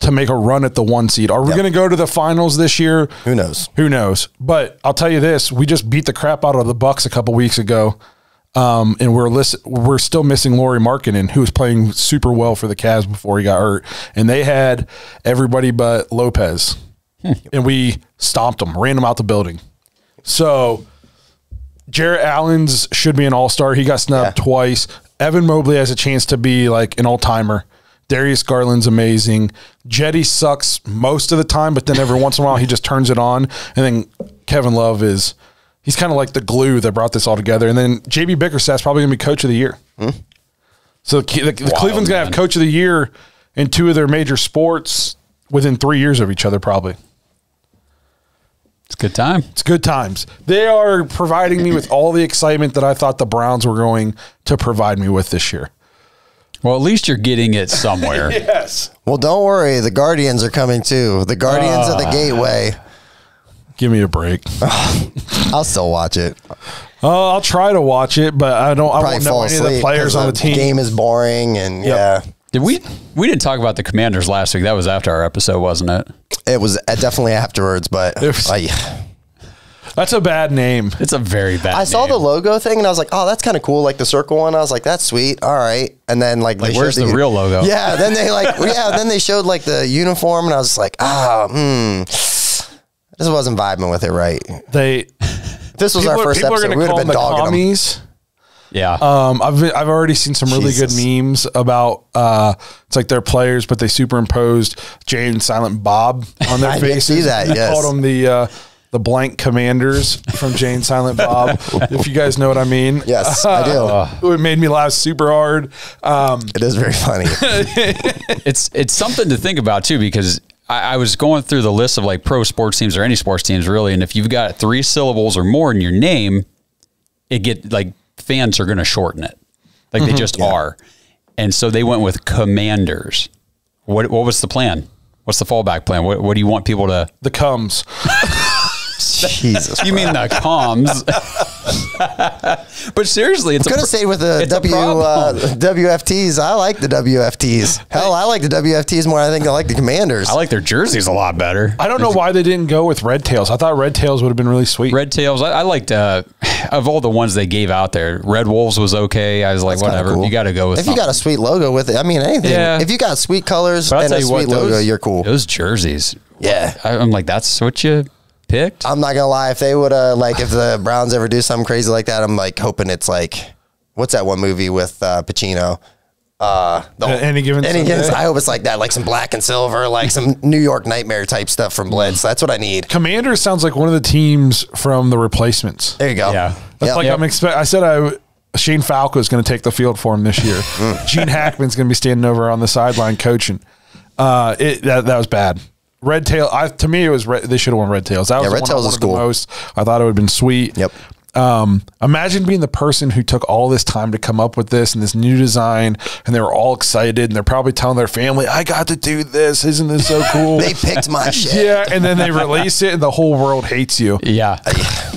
S3: to make a run at the 1 seed. Are we going to go to the finals this year?
S4: Who knows?
S3: Who knows? But I'll tell you this, we just beat the crap out of the Bucks a couple weeks ago. And we're still missing Lauri Markkanen, who was playing super well for the Cavs before he got hurt. And they had everybody but Lopez. And we stomped them, ran them out the building. So Jarrett Allen's should be an all-star. He got snubbed twice. Evan Mobley has a chance to be like an all-timer. Darius Garland's amazing. Jetty sucks most of the time, but then every once in a while he just turns it on. And then Kevin Love he's kind of like the glue that brought this all together. And then JB Bickerstaff's probably going to be coach of the year. So the Cleveland's going to have coach of the year in 2 of their major sports within 3 years of each other, probably.
S2: It's a good time.
S3: It's good times. They are providing me with all the excitement that I thought the Browns were going to provide me with this year.
S2: Well, at least you're getting it somewhere.
S3: Yes.
S4: Well, don't worry. The Guardians are coming too. The Guardians of the Gateway.
S3: Give me a break.
S4: I'll still watch it.
S3: I'll try to watch it, but I won't know any of the players on the team.
S4: The game is boring, and
S2: Did we didn't talk about the Commanders last week. That was after our episode, wasn't it?
S4: It was definitely afterwards, but
S3: that's a bad name.
S2: It's a very bad name.
S4: I saw the logo thing, and I was like, oh, that's kind of cool, like the circle one. I was like, that's sweet. All right. And then
S2: where's the real logo?
S4: Yeah, then then they showed like the uniform, and I was just like, this wasn't vibing with it right. If this was our first episode, we would have been dogging them.
S2: Yeah.
S3: I've already seen some really good memes about it's like their players, but they superimposed Jay and Silent Bob on their faces.
S4: I did see that. Yes.
S3: Called them the blank Commanders from Jay and Silent Bob. If you guys know what I mean.
S4: Yes, I
S3: do. It made me laugh super hard.
S4: It is very funny.
S2: It's something to think about too, because I was going through the list of like pro sports teams or any sports teams really, and if you've got 3 syllables or more in your name, fans are going to shorten it. Like they just are. And so they went with Commanders. What was the plan? What's the fallback plan? What do you want people to...
S3: The Cums.
S4: Jesus.
S2: You mean the comms. But seriously, it's
S4: going to say with the WFTs. I like the WFTs. Hell, I like the WFTs more. I think I like the Commanders.
S2: I like their jerseys a lot better.
S3: I don't know why they didn't go with Red Tails. I thought Red Tails would have been really sweet.
S2: Red Tails, I liked, of all the ones they gave out there, Red Wolves was okay. I was like, that's whatever. Cool. You got to go with
S4: If you got a sweet logo with it, I mean, anything. Yeah. If you got sweet colors and a sweet logo, you're cool.
S2: Those jerseys.
S4: Yeah.
S2: I'm like, that's what you picked?
S4: I'm not going to lie. If they would if the Browns ever do something crazy like that, I'm like hoping it's like, what's that one movie with Pacino?
S3: Any Given Sunday.
S4: I hope it's like that, like some black and silver, like some New York Nightmare type stuff from Blitz. That's what I need.
S3: Commanders sounds like one of the teams from The Replacements.
S4: There you go.
S2: Yeah.
S3: That's I said Shane Falco is going to take the field for him this year. Gene Hackman's going to be standing over on the sideline coaching. That was bad. Red Tail. To me, it was they should have won Red Tails. That was
S4: Red Tails is cool.
S3: Most. I thought it would have been sweet.
S4: Yep.
S3: Imagine being the person who took all this time to come up with this and this new design, and they were all excited, and they're probably telling their family, I got to do this. Isn't this so cool?
S4: They picked my shit.
S3: Yeah, and then they release it, and the whole world hates you.
S2: Yeah.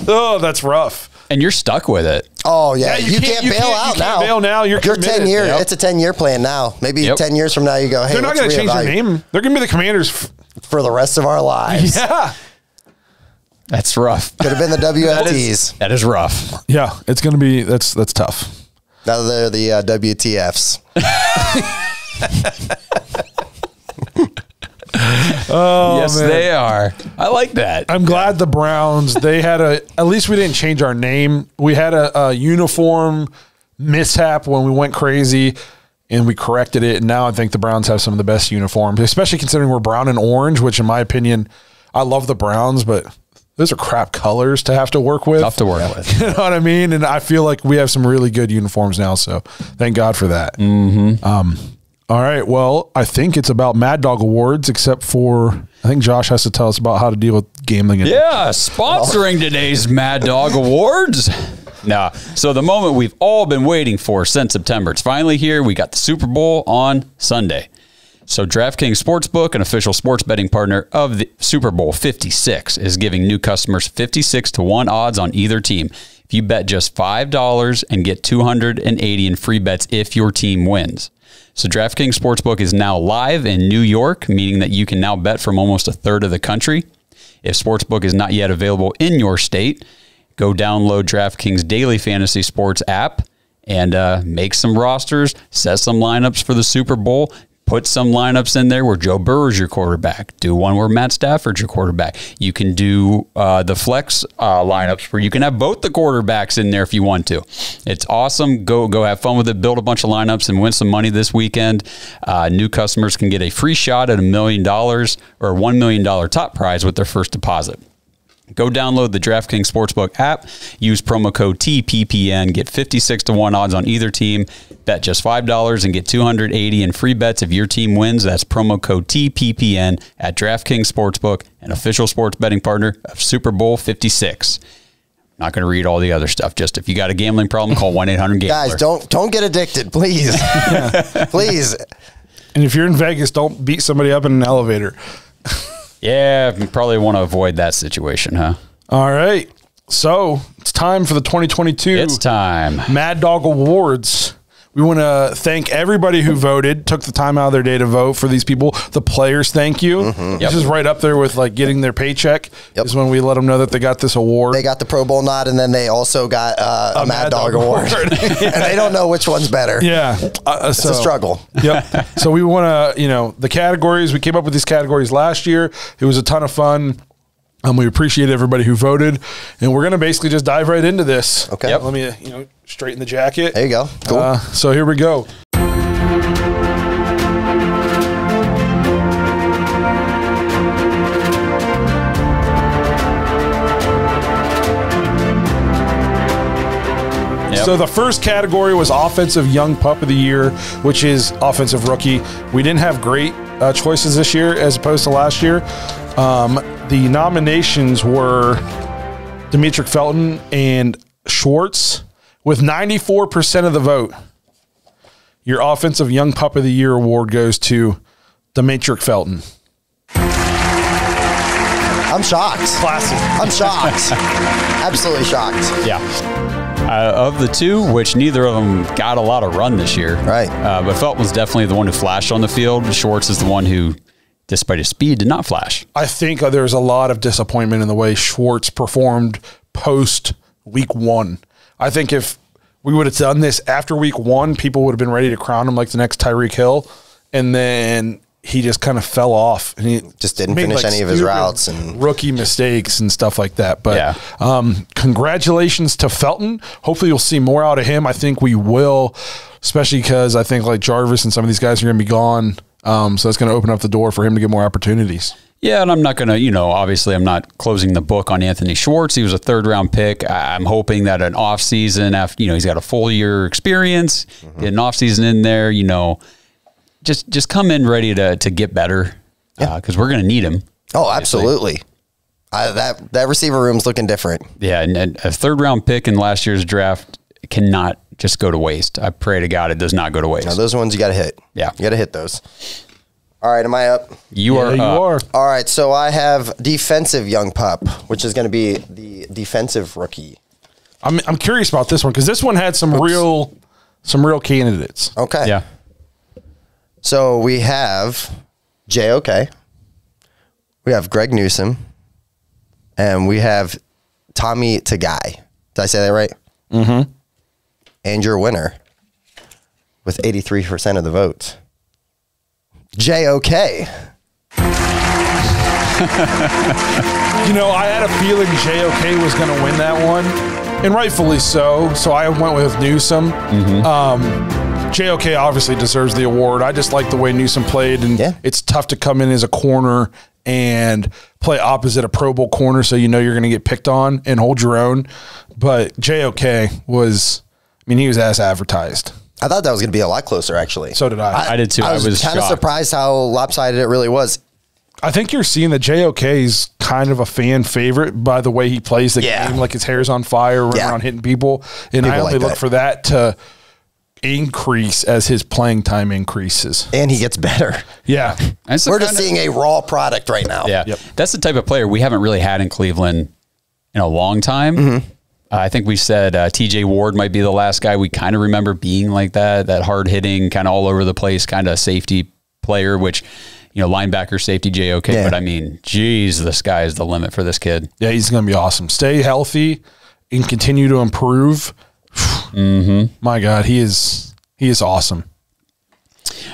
S3: Oh, that's rough.
S2: And you're stuck with it.
S4: Oh, yeah.
S3: You
S4: can't bail out
S3: you
S4: now.
S3: Can't bail now. You're
S4: 10 years.
S3: Yep.
S4: It's a 10-year plan now. Maybe 10 years from now you go, hey,
S3: they're not going to change their name. They're going to be the Commanders
S4: for the rest of our lives.
S3: Yeah.
S2: That's rough.
S4: Could have been the WFTs.
S2: That is rough.
S3: Yeah, it's going to be, that's tough.
S4: Now they're the WTFs.
S3: Oh,
S2: yes,
S3: man.
S2: they are. I like that.
S3: I'm glad the Browns, they had at least we didn't change our name. We had a uniform mishap when we went crazy and we corrected it. And now I think the Browns have some of the best uniforms, especially considering we're brown and orange, which in my opinion, I love the Browns, but those are crap colors to have to work with.
S2: Tough to work with.
S3: You know what I mean? And I feel like we have some really good uniforms now. So thank God for that. All right. Well, I think it's about Mad Dawg Awards, except for I think Josh has to tell us about how to deal with gambling.
S2: Yeah, sponsoring today's Mad Dawg Awards. Nah, so the moment we've all been waiting for since September. It's finally here. We got the Super Bowl on Sunday. So DraftKings Sportsbook, an official sports betting partner of the Super Bowl 56, is giving new customers 56-1 odds on either team. If you bet just $5 and get $280 in free bets if your team wins. So DraftKings Sportsbook is now live in New York, meaning that you can now bet from almost a third of the country. If Sportsbook is not yet available in your state, go download DraftKings Daily Fantasy Sports app and make some rosters, set some lineups for the Super Bowl. Put some lineups in there where Joe Burrow's your quarterback. Do one where Matt Stafford's your quarterback. You can do the flex lineups where you can have both the quarterbacks in there if you want to. It's awesome. Go have fun with it. Build a bunch of lineups and win some money this weekend. New customers can get a free shot at $1 million or a $1 million top prize with their first deposit. Go download the DraftKings Sportsbook app, use promo code TPPN, get 56-1 odds on either team, bet just $5 and get $280 in free bets if your team wins. That's promo code TPPN at DraftKings Sportsbook, an official sports betting partner of Super Bowl 56. Not going to read all the other stuff. Just if you got a gambling problem, call 1-800-GAMBLER.
S4: Guys, don't get addicted, please. Please.
S3: And if you're in Vegas, don't beat somebody up in an elevator.
S2: Yeah, you probably want to avoid that situation, huh?
S3: All right. So it's time for the 2022
S2: It's time.
S3: Mad Dawg Awards. We want to thank everybody who voted, took the time out of their day to vote for these people. The players, thank you. This is right up there with like getting their paycheck. Is when we let them know that they got this award.
S4: They got the Pro Bowl nod, and then they also got a Mad Dawg Award. And they don't know which one's better.
S3: Yeah.
S4: It's a struggle.
S3: Yep. So we want to, the categories, we came up with these categories last year. It was a ton of fun. We appreciate everybody who voted, and we're going to basically just dive right into this.
S4: Okay.
S3: Let me, straighten the jacket.
S4: There you go. Cool.
S3: So here we go. So the first category was Offensive Young Pup of the Year, which is Offensive Rookie. We didn't have great choices this year as opposed to last year. The nominations were Demetric Felton and Schwartz with 94% of the vote. Your Offensive Young Pup of the Year award goes to Demetric Felton.
S4: I'm shocked.
S3: Classic.
S4: I'm shocked. Absolutely shocked.
S2: Yeah. Of the two, which neither of them got a lot of run this year.
S4: Right.
S2: But Felton was definitely the one who flashed on the field. Schwartz is the one who, despite his speed, did not flash.
S3: I think there's a lot of disappointment in the way Schwartz performed post week one. I think if we would have done this after week one, people would have been ready to crown him like the next Tyreek Hill. And then he just kind of fell off, and he
S4: just didn't finish any of his routes and
S3: rookie mistakes and stuff like that. But
S2: yeah.
S3: Congratulations to Felton. Hopefully you'll see more out of him. I think we will, especially because I think like Jarvis and some of these guys are going to be gone. So that's going to open up the door for him to get more opportunities.
S2: Yeah, and I'm not going to, obviously I'm not closing the book on Anthony Schwartz. He was a third-round pick. I'm hoping that an offseason, after, he's got a full year experience, get an offseason in there, just come in ready to get better because we're going to need him.
S4: Oh, absolutely. That receiver room's looking different.
S2: Yeah, and a third-round pick in last year's draft cannot just go to waste. I pray to God it does not go to waste.
S4: Now, those ones you got to hit.
S2: Yeah.
S4: You got to hit those. All right, am I up?
S2: You are.
S4: All right, so I have defensive young pup, which is going to be the defensive rookie.
S3: I'm curious about this one because this one had some real candidates.
S4: Okay.
S2: Yeah.
S4: So we have JOK. We have Greg Newsome. And we have Tommy Tagai. Did I say that right?
S3: Mm-hmm.
S4: And your winner with 83% of the votes. JOK.
S3: I had a feeling JOK was going to win that one, and rightfully so. So I went with Newsome. JOK obviously deserves the award. I just like the way Newsome played, and it's tough to come in as a corner and play opposite a Pro Bowl corner, so you're going to get picked on and hold your own. But JOK was, he was as advertised.
S4: I thought that was going to be a lot closer, actually.
S3: So did I.
S2: I did too.
S4: I was kind of surprised how lopsided it really was.
S3: I think you're seeing that JOK is kind of a fan favorite by the way he plays the game, like his hair's on fire, running around hitting people. And I only look for that to increase as his playing time increases.
S4: And he gets better.
S3: Yeah.
S4: We're just seeing a raw product right now.
S2: Yeah. Yep. That's the type of player we haven't really had in Cleveland in a long time. I think we said TJ Ward might be the last guy we kind of remember being like that hard hitting, kind of all over the place, kind of safety player, which, linebacker, safety, JOK. But geez, the sky is the limit for this kid.
S3: Yeah, he's going to be awesome. Stay healthy and continue to improve. My God, he is awesome.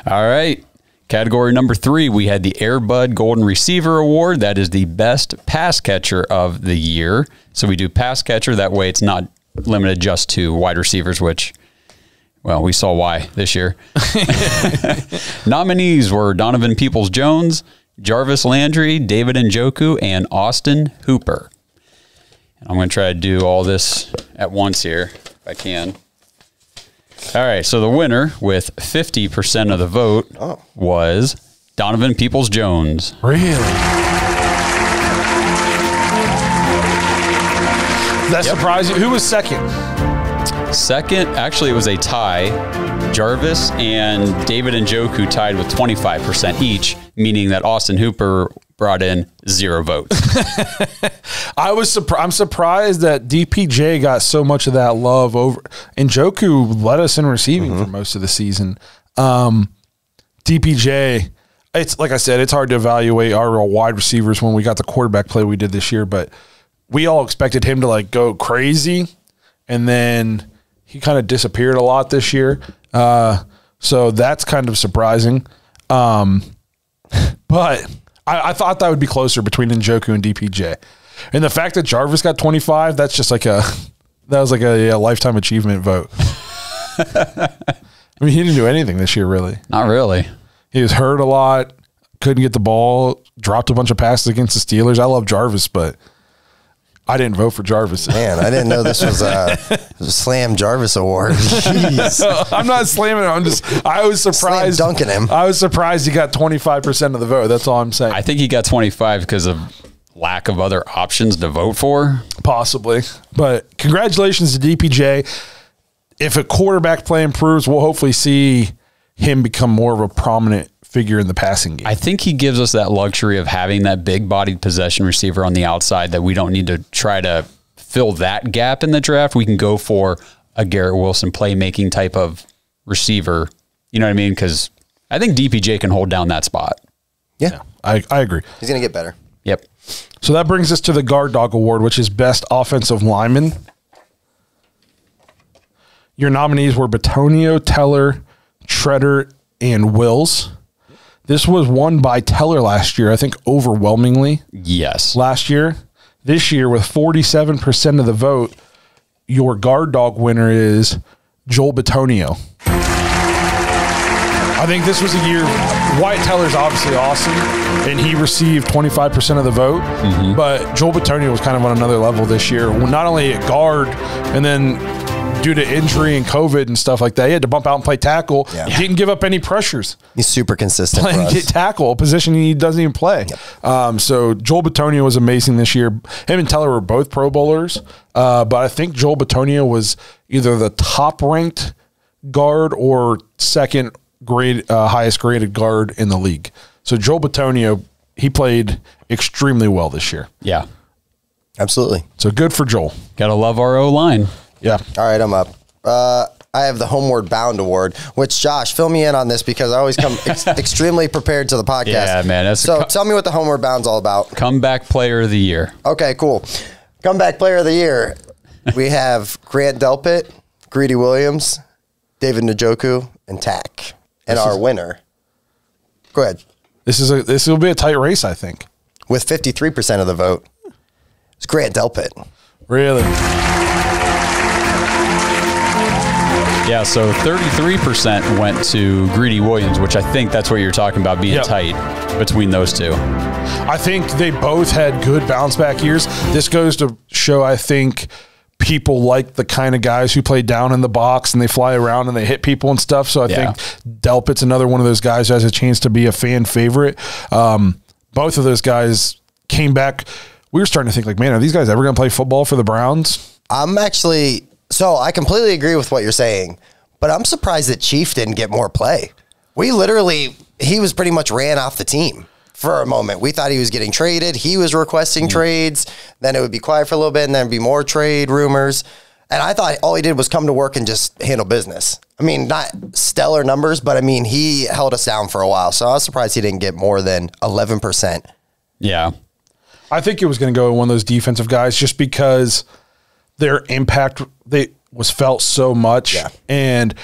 S2: All right. Category number 3, we had the Air Bud Golden Receiver Award. That is the best pass catcher of the year. So we do pass catcher. That way it's not limited just to wide receivers, which, well, we saw why this year. Nominees were Donovan Peoples-Jones, Jarvis Landry, David Njoku, and Austin Hooper. And I'm going to try to do all this at once here, if I can. All right, so the winner with 50% of the vote was Donovan Peoples-Jones.
S3: Really? That surprised you? Who was second?
S2: Second, actually, it was a tie. Jarvis and David Njoku tied with 25% each, meaning that Austin Hooper brought in 0 votes.
S3: I'm surprised that DPJ got so much of that love over. Njoku led us in receiving for most of the season. DPJ, it's like I said, it's hard to evaluate our wide receivers when we got the quarterback play we did this year, but we all expected him to go crazy, and then he kind of disappeared a lot this year. So that's kind of surprising. But I thought that would be closer between Njoku and DPJ. And the fact that Jarvis got 25, that's just that was like a lifetime achievement vote. He didn't do anything this year, really.
S2: Not really.
S3: He was hurt a lot, couldn't get the ball, dropped a bunch of passes against the Steelers. I love Jarvis, but I didn't vote for Jarvis.
S4: Man, I didn't know this was a Slam Jarvis Award. Jeez.
S3: I'm not slamming him. I was surprised.
S4: Slam dunking him.
S3: I was surprised he got 25% of the vote. That's all I'm saying.
S2: I think he got 25 because of lack of other options to vote for.
S3: Possibly. But congratulations to DPJ. If a quarterback play improves, we'll hopefully see him become more of a prominent figure in the passing game.
S2: I think he gives us that luxury of having that big-bodied possession receiver on the outside that we don't need to try to fill that gap in the draft. We can go for a Garrett Wilson playmaking type of receiver. You know what I mean? Because I think DPJ can hold down that spot.
S4: Yeah.
S3: I agree.
S4: He's going to get better.
S2: Yep.
S3: So that brings us to the Guard Dog Award, which is Best Offensive Lineman. Your nominees were Batonio, Teller, Treader, and Wills. This was won by Teller last year, I think overwhelmingly.
S2: Yes.
S3: Last year. This year, with 47% of the vote, your Guard Dog winner is Joel Batonio. I think this was a year, Wyatt Teller's obviously awesome, and he received 25% of the vote, but Joel Batonio was kind of on another level this year. Not only at guard, and then due to injury and COVID and stuff like that. He had to bump out and play tackle.
S4: Yeah.
S3: He didn't give up any pressures.
S4: He's super consistent.
S3: Playing tackle, a position he doesn't even play. So Joel Bitonio was amazing this year. Him and Teller were both Pro Bowlers, but I think Joel Bitonio was either the top ranked guard or second grade, highest graded guard in the league. So Joel Bitonio, he played extremely well this year.
S2: Yeah.
S4: Absolutely.
S3: So good for Joel.
S2: Gotta love our O-line.
S3: Yeah.
S4: All right, I'm up. I have the Homeward Bound Award, which, Josh, fill me in on this because I always come extremely prepared to the podcast.
S2: Yeah, man.
S4: So tell me what the Homeward Bound's all about.
S2: Comeback Player of the Year.
S4: Okay, cool. Comeback Player of the Year. We have Grant Delpit, Greedy Williams, David Njoku, and Tack. And our winner. Go ahead.
S3: This will be a tight race, I think.
S4: With 53% of the vote, it's Grant Delpit.
S3: Really?
S2: Yeah, so 33% went to Greedy Williams, which I think that's what you're talking about being tight between those two.
S3: I think they both had good bounce back years. This goes to show, I think, people like the kind of guys who play down in the box and they fly around and they hit people and stuff. So I think Delpit's another one of those guys who has a chance to be a fan favorite. Both of those guys came back. We were starting to think like, man, are these guys ever going to play football for the Browns?
S4: So I completely agree with what you're saying, but I'm surprised that Chief didn't get more play. He was pretty much ran off the team for a moment. We thought he was getting traded. He was requesting trades. Then it would be quiet for a little bit, and then be more trade rumors. And I thought all he did was come to work and just handle business. I mean, not stellar numbers, but I mean, he held us down for a while. So I was surprised he didn't get more than 11%.
S2: Yeah.
S3: I think it was going to go with one of those defensive guys just because their impact was felt so much.
S4: Yeah.
S3: And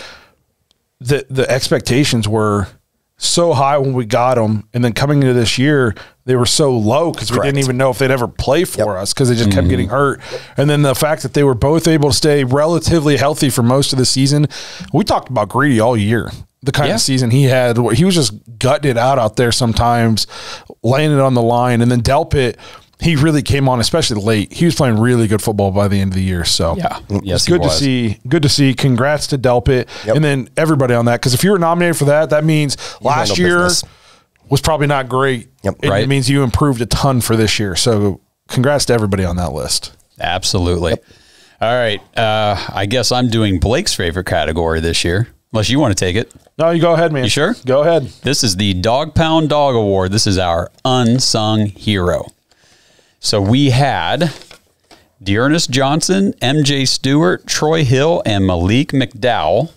S3: the expectations were so high when we got them, and then coming into this year, they were so low because we didn't even know if they'd ever play for us because they just kept getting hurt. And then the fact that they were both able to stay relatively healthy for most of the season. We talked about Greedy all year. The kind of season he had, he was just gutting it out there sometimes, laying it on the line. And then Delpit, he really came on, especially late. He was playing really good football by the end of the year. So
S2: yes,
S3: good to see. Good to see. Congrats to Delpit and then everybody on that. Because if you were nominated for that, that means last year was probably not great. It means you improved a ton for this year. So congrats to everybody on that list.
S2: Absolutely. All right. I guess I'm doing Blake's favorite category this year, unless you want to take it.
S3: No, you go ahead, man.
S2: You sure?
S3: Go ahead.
S2: This is the Dog Pound Dog Award. This is our unsung hero. So we had Dearness Johnson, MJ Stewart, Troy Hill, and Malik McDowell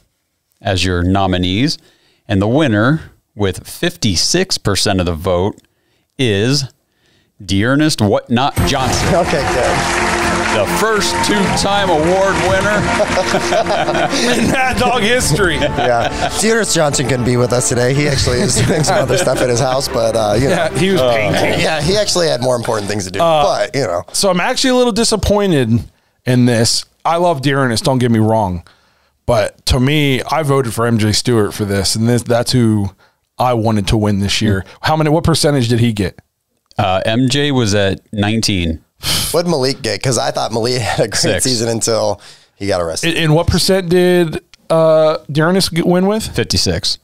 S2: as your nominees. And the winner, with 56% of the vote, is Dearness Whatnot Johnson.
S4: Okay, good.
S2: The first two-time award winner
S3: in Mad Dog history.
S4: Yeah. Dearness Johnson couldn't be with us today. He actually is doing some other stuff at his house, but,
S3: he was painting.
S4: Yeah, he actually had more important things to do, but,
S3: So I'm actually a little disappointed in this. I love Dearness, don't get me wrong. But to me, I voted for MJ Stewart for this, and that's who I wanted to win this year. What percentage did he get?
S2: MJ was at 19.
S4: What did Malik get? Because I thought Malik had a great season until he got arrested.
S3: And what percent did Dearness win with?
S2: 56.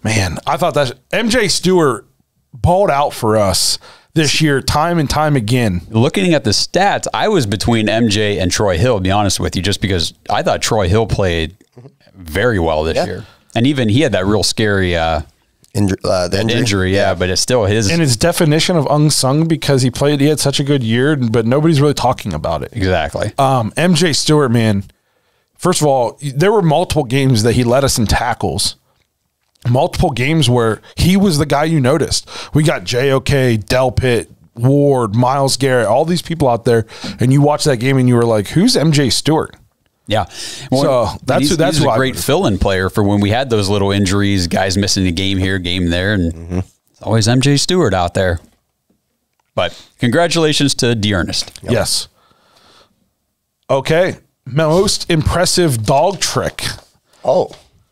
S3: Man, I thought that MJ Stewart balled out for us this year, time and time again.
S2: Looking at the stats, I was between MJ and Troy Hill, to be honest with you, just because I thought Troy Hill played very well this year. And even he had that real scary injury, but it's still his.
S3: And his definition of unsung because he had such a good year, but nobody's really talking about it.
S2: Exactly.
S3: MJ Stewart, man, first of all, there were multiple games that he led us in tackles. Multiple games where he was the guy you noticed. We got JOK, Delpit, Ward, Myles Garrett, all these people out there, and you watch that game and you were like, who's MJ Stewart?
S2: Yeah.
S3: Well, so that's
S2: a great fill-in player for when we had those little injuries, guys missing a game here, game there, and it's always MJ Stewart out there. But congratulations to Dearnest.
S3: Yes. Okay. Most impressive dog trick.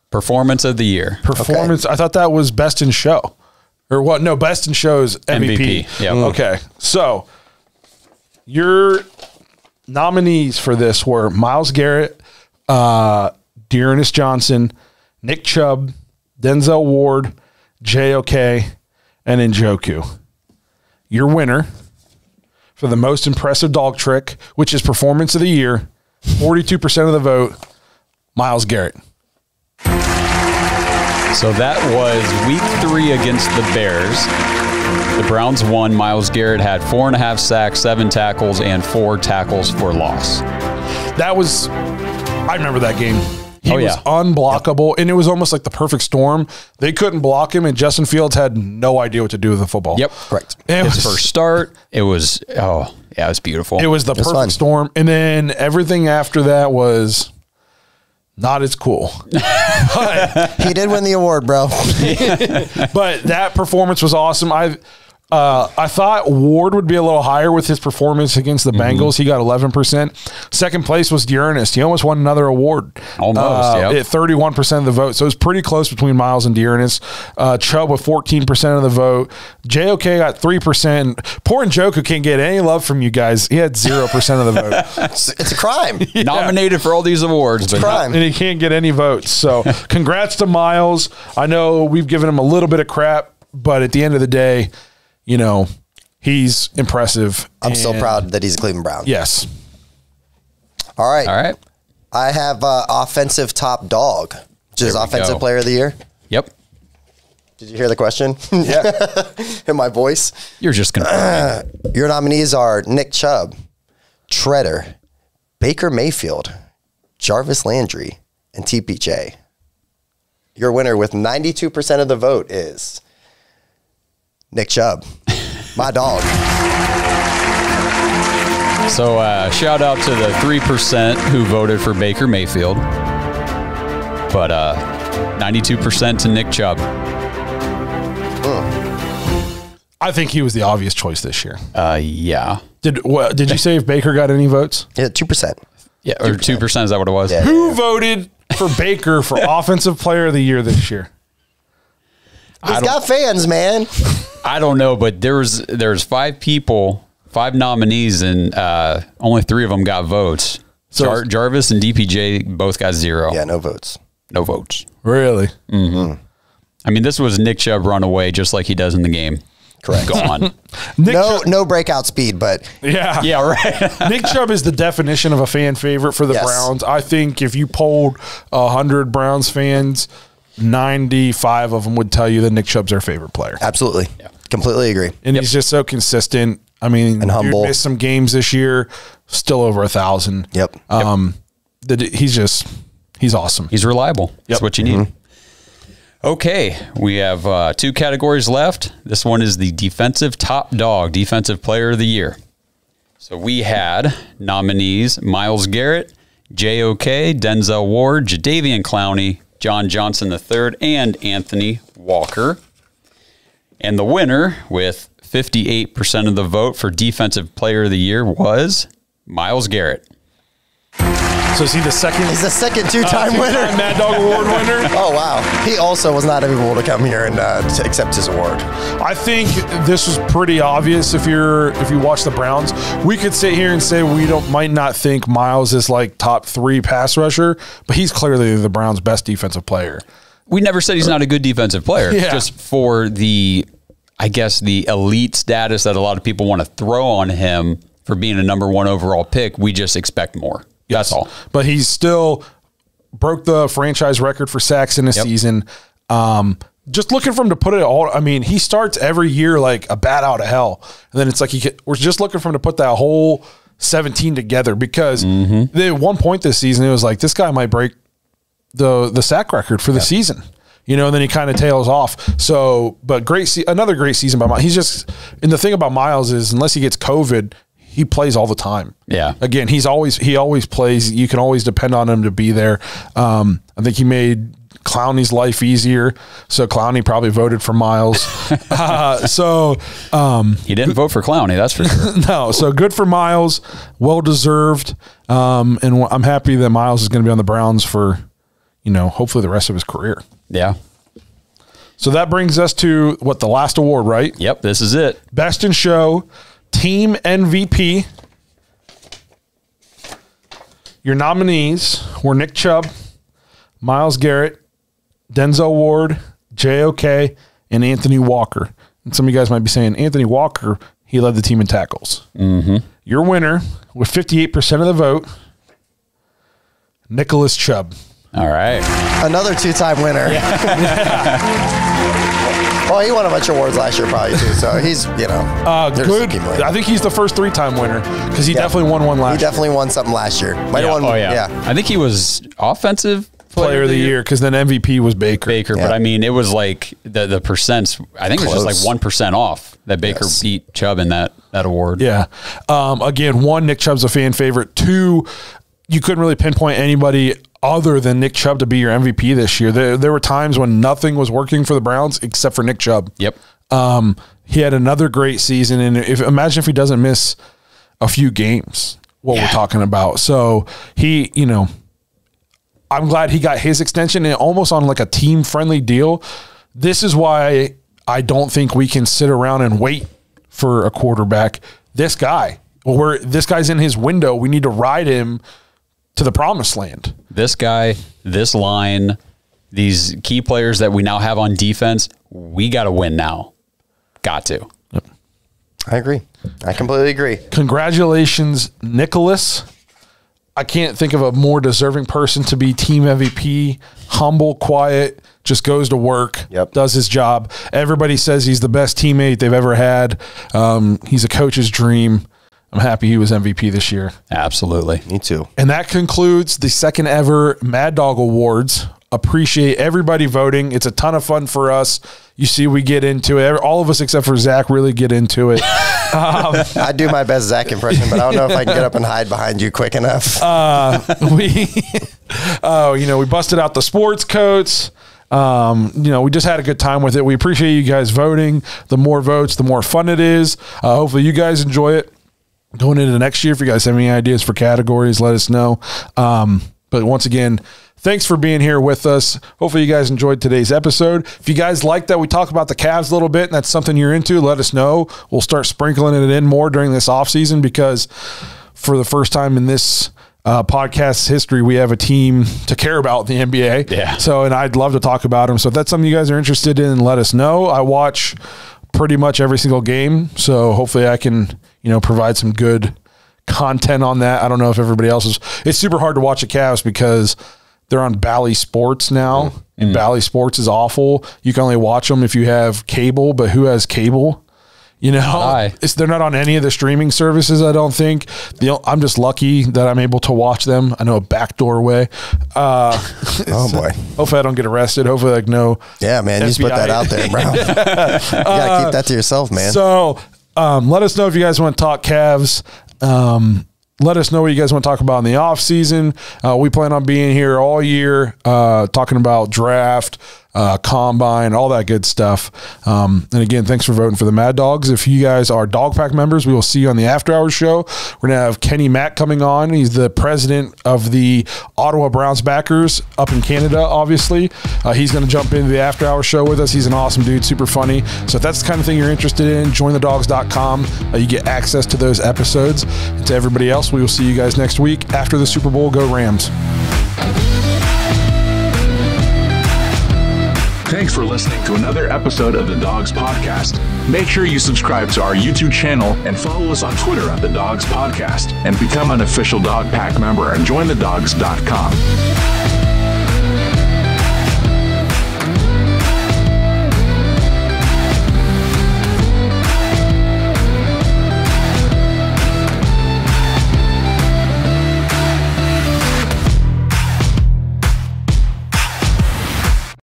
S2: Performance of the year.
S3: Performance. Okay. I thought that was best in show. Or what? No, best in show's MVP.
S2: Yep.
S3: Okay. So your nominees for this were Myles Garrett, Dearness Johnson, Nick Chubb, Denzel Ward, JOK, and Njoku. Your winner for the most impressive dog trick, which is performance of the year, 42% of the vote, Myles Garrett.
S2: So that was week 3 against the Bears. The Browns won. Myles Garrett had 4.5 sacks, 7 tackles, and 4 tackles for loss.
S3: I remember that game. He was
S2: yeah.
S3: unblockable, and it was almost like the perfect storm. They couldn't block him, and Justin Fields had no idea what to do with the football.
S2: Yep.
S4: Correct.
S2: His first start, it was, it was beautiful.
S3: It was the perfect
S4: fun.
S3: storm, and then everything after that was not as cool. But
S4: He did win the award, bro.
S3: that performance was awesome. I thought Ward would be a little higher with his performance against the Bengals. He got 11%. Second place was Dearness. He almost won another award.
S2: Almost,
S3: at 31% of the vote. So it was pretty close between Myles and Dearness. Chubb with 14% of the vote. JOK got 3%. Poor Njoku can't get any love from you guys. He had 0% of the vote.
S4: It's a crime.
S2: Nominated for all these awards, but
S4: crime.
S3: And he can't get any votes. So congrats to Myles. I know we've given him a little bit of crap, but at the end of the day, you know, he's impressive.
S4: I'm still proud that he's a Cleveland Brown.
S3: Yes.
S4: All right.
S2: all right.
S4: I have offensive top dog, which is
S2: There we
S4: offensive
S2: go.
S4: player of the year.
S2: Yep.
S4: Did you hear the question?
S3: Yeah.
S4: In my voice.
S2: You're just going to.
S4: Your nominees are Nick Chubb, Treader, Baker Mayfield, Jarvis Landry, and TPJ. Your winner with 92% of the vote is Nick Chubb, my dog.
S2: So shout out to the 3% who voted for Baker Mayfield. But 92% to Nick Chubb.
S3: I think he was the obvious choice this year.
S2: Yeah.
S3: Did you say if Baker got any votes?
S4: Yeah, 2%.
S2: Yeah, or 2%, is that what it was?
S4: Yeah.
S3: Who voted for Baker for offensive player of the year this year?
S4: He's got fans, man.
S2: I don't know, but there's 5 people, 5 nominees, and only 3 of them got votes.
S3: So-
S2: Jarvis and DPJ both got 0.
S4: Yeah, no votes.
S2: No votes.
S3: Really?
S2: I mean, this was Nick Chubb run away just like he does in the game.
S4: Correct.
S2: Gone.
S3: Nick
S4: No breakout speed, but
S3: Yeah.
S2: Yeah, right.
S3: Nick Chubb is the definition of a fan favorite for the
S4: Yes.
S3: Browns. I think if you polled 100 Browns fans, 95 of them would tell you that Nick Chubb's their favorite player.
S4: absolutely. Completely agree.
S3: And he's just so consistent. I mean,
S4: And humble.
S3: Missed some games this year, still over 1,000.
S4: Yep.
S3: He's awesome.
S2: He's reliable. That's
S3: Yep.
S2: what you need. Okay, we have 2 categories left. This one is the defensive top dog, defensive player of the year. So we had nominees Myles Garrett, JOK, Denzel Ward, Jadeveon Clowney, John Johnson III, and Anthony Walker. And the winner with 58% of the vote for defensive player of the year was Myles Garrett.
S3: So is he the second?
S4: He's the second two-time winner.
S3: Mad Dog Award winner.
S4: Oh, wow. He also was not able to come here and to accept his award.
S3: I think this was pretty obvious if you watch the Browns. We could sit here and say we might not think Myles is like top 3 pass rusher, but he's clearly the Browns' best defensive player.
S2: We never said he's not a good defensive player.
S3: Yeah.
S2: Just for the elite status that a lot of people want to throw on him for being a number 1 overall pick, we just expect more. That's all.
S3: But he's still broke the franchise record for sacks in a season. Just looking for him to put it all. I mean, he starts every year like a bat out of hell, and then it's like we're just looking for him to put that whole 17 together because at one point this season it was like this guy might break the sack record for the season. You know, and then he kind of tails off. So, but another great season by Myles. He's just, and the thing about Myles is unless he gets COVID, he plays all the time.
S2: Yeah.
S3: Again, he always plays. You can always depend on him to be there. I think he made Clowney's life easier. So Clowney probably voted for Myles.
S2: He didn't vote for Clowney, that's for sure.
S3: No, so good for Myles. Well deserved. And I'm happy that Myles is going to be on the Browns for, hopefully the rest of his career.
S2: Yeah.
S3: So that brings us to the last award, right?
S2: Yep, this is it.
S3: Best in Show, Team MVP. Your nominees were Nick Chubb, Myles Garrett, Denzel Ward, JOK, and Anthony Walker. And some of you guys might be saying, Anthony Walker, he led the team in tackles. Your winner, with 58% of the vote, Nicholas Chubb.
S2: All right.
S4: Another 2-time winner. Well, he won a bunch of awards last year probably too, so he's,
S3: good.
S4: I
S3: think he's the first 3-time winner because he definitely won one last year.
S4: He definitely won something last year. Might have won,
S2: I think he was offensive
S3: player of the year because then MVP was Baker.
S2: But I mean, it was like the percents. I think it was just like 1% off that Baker beat Chubb in that award.
S3: Yeah. Again, 1, Nick Chubb's a fan favorite. 2, you couldn't really pinpoint anybody other than Nick Chubb to be your MVP this year. There were times when nothing was working for the Browns except for Nick Chubb.
S2: Yep.
S3: He had another great season, and imagine if he doesn't miss a few games. What we're talking about. So he, I'm glad he got his extension and almost on like a team friendly deal. This is why I don't think we can sit around and wait for a quarterback. This guy's in his window. We need to ride him to the promised land.
S2: This guy, this line, these key players that we now have on defense, we got to win now. Got to.
S3: Yep.
S4: I agree. I completely agree.
S3: Congratulations, Nicholas. I can't think of a more deserving person to be team MVP. Humble, quiet, just goes to work, does his job. Everybody says he's the best teammate they've ever had. He's a coach's dream. I'm happy he was MVP this year.
S2: Absolutely.
S4: Me too.
S3: And that concludes the second ever Mad Dawg Awards. Appreciate everybody voting. It's a ton of fun for us. You see, we get into it. All of us except for Zach really get into it.
S4: I do my best Zach impression, but I don't know if I can get up and hide behind you quick enough.
S3: We busted out the sports coats. We just had a good time with it. We appreciate you guys voting. The more votes, the more fun it is. Hopefully you guys enjoy it. Going into next year, if you guys have any ideas for categories, let us know. But once again, thanks for being here with us. Hopefully you guys enjoyed today's episode. If you guys like that we talk about the Cavs a little bit and that's something you're into, let us know. We'll start sprinkling it in more during this offseason because for the first time in this podcast history, we have a team to care about the NBA.
S2: Yeah.
S3: So, and I'd love to talk about them. So if that's something you guys are interested in, let us know. I watch pretty much every single game. So hopefully I can, provide some good content on that. I don't know if everybody else is. It's super hard to watch the Cavs because they're on Bally Sports now, and Bally Sports is awful. You can only watch them if you have cable, but who has cable? They're not on any of the streaming services, I don't think. I'm just lucky that I'm able to watch them. I know a backdoor way.
S4: Oh, boy.
S3: Hopefully I don't get arrested. Hopefully,
S4: Yeah, man, you just put that out there, bro. You got to keep that to yourself, man.
S3: So let us know if you guys want to talk Cavs. Let us know what you guys want to talk about in the off season. We plan on being here all year, talking about draft, combine, all that good stuff. And again, thanks for voting for the Mad Dogs. If you guys are Dog Pack members, we will see you on the After Hours show. We're going to have Kenny Mack coming on. He's the president of the Ottawa Browns backers up in Canada, obviously. He's going to jump into the After Hours show with us. He's an awesome dude, super funny. So if that's the kind of thing you're interested in, jointhedogs.com. You get access to those episodes. And to everybody else, we will see you guys next week after the Super Bowl. Go Rams.
S5: Thanks for listening to another episode of the Dogs Podcast. Make sure you subscribe to our YouTube channel and follow us on Twitter at the Dogs Podcast and become an official Dog Pack member at jointhedogs.com.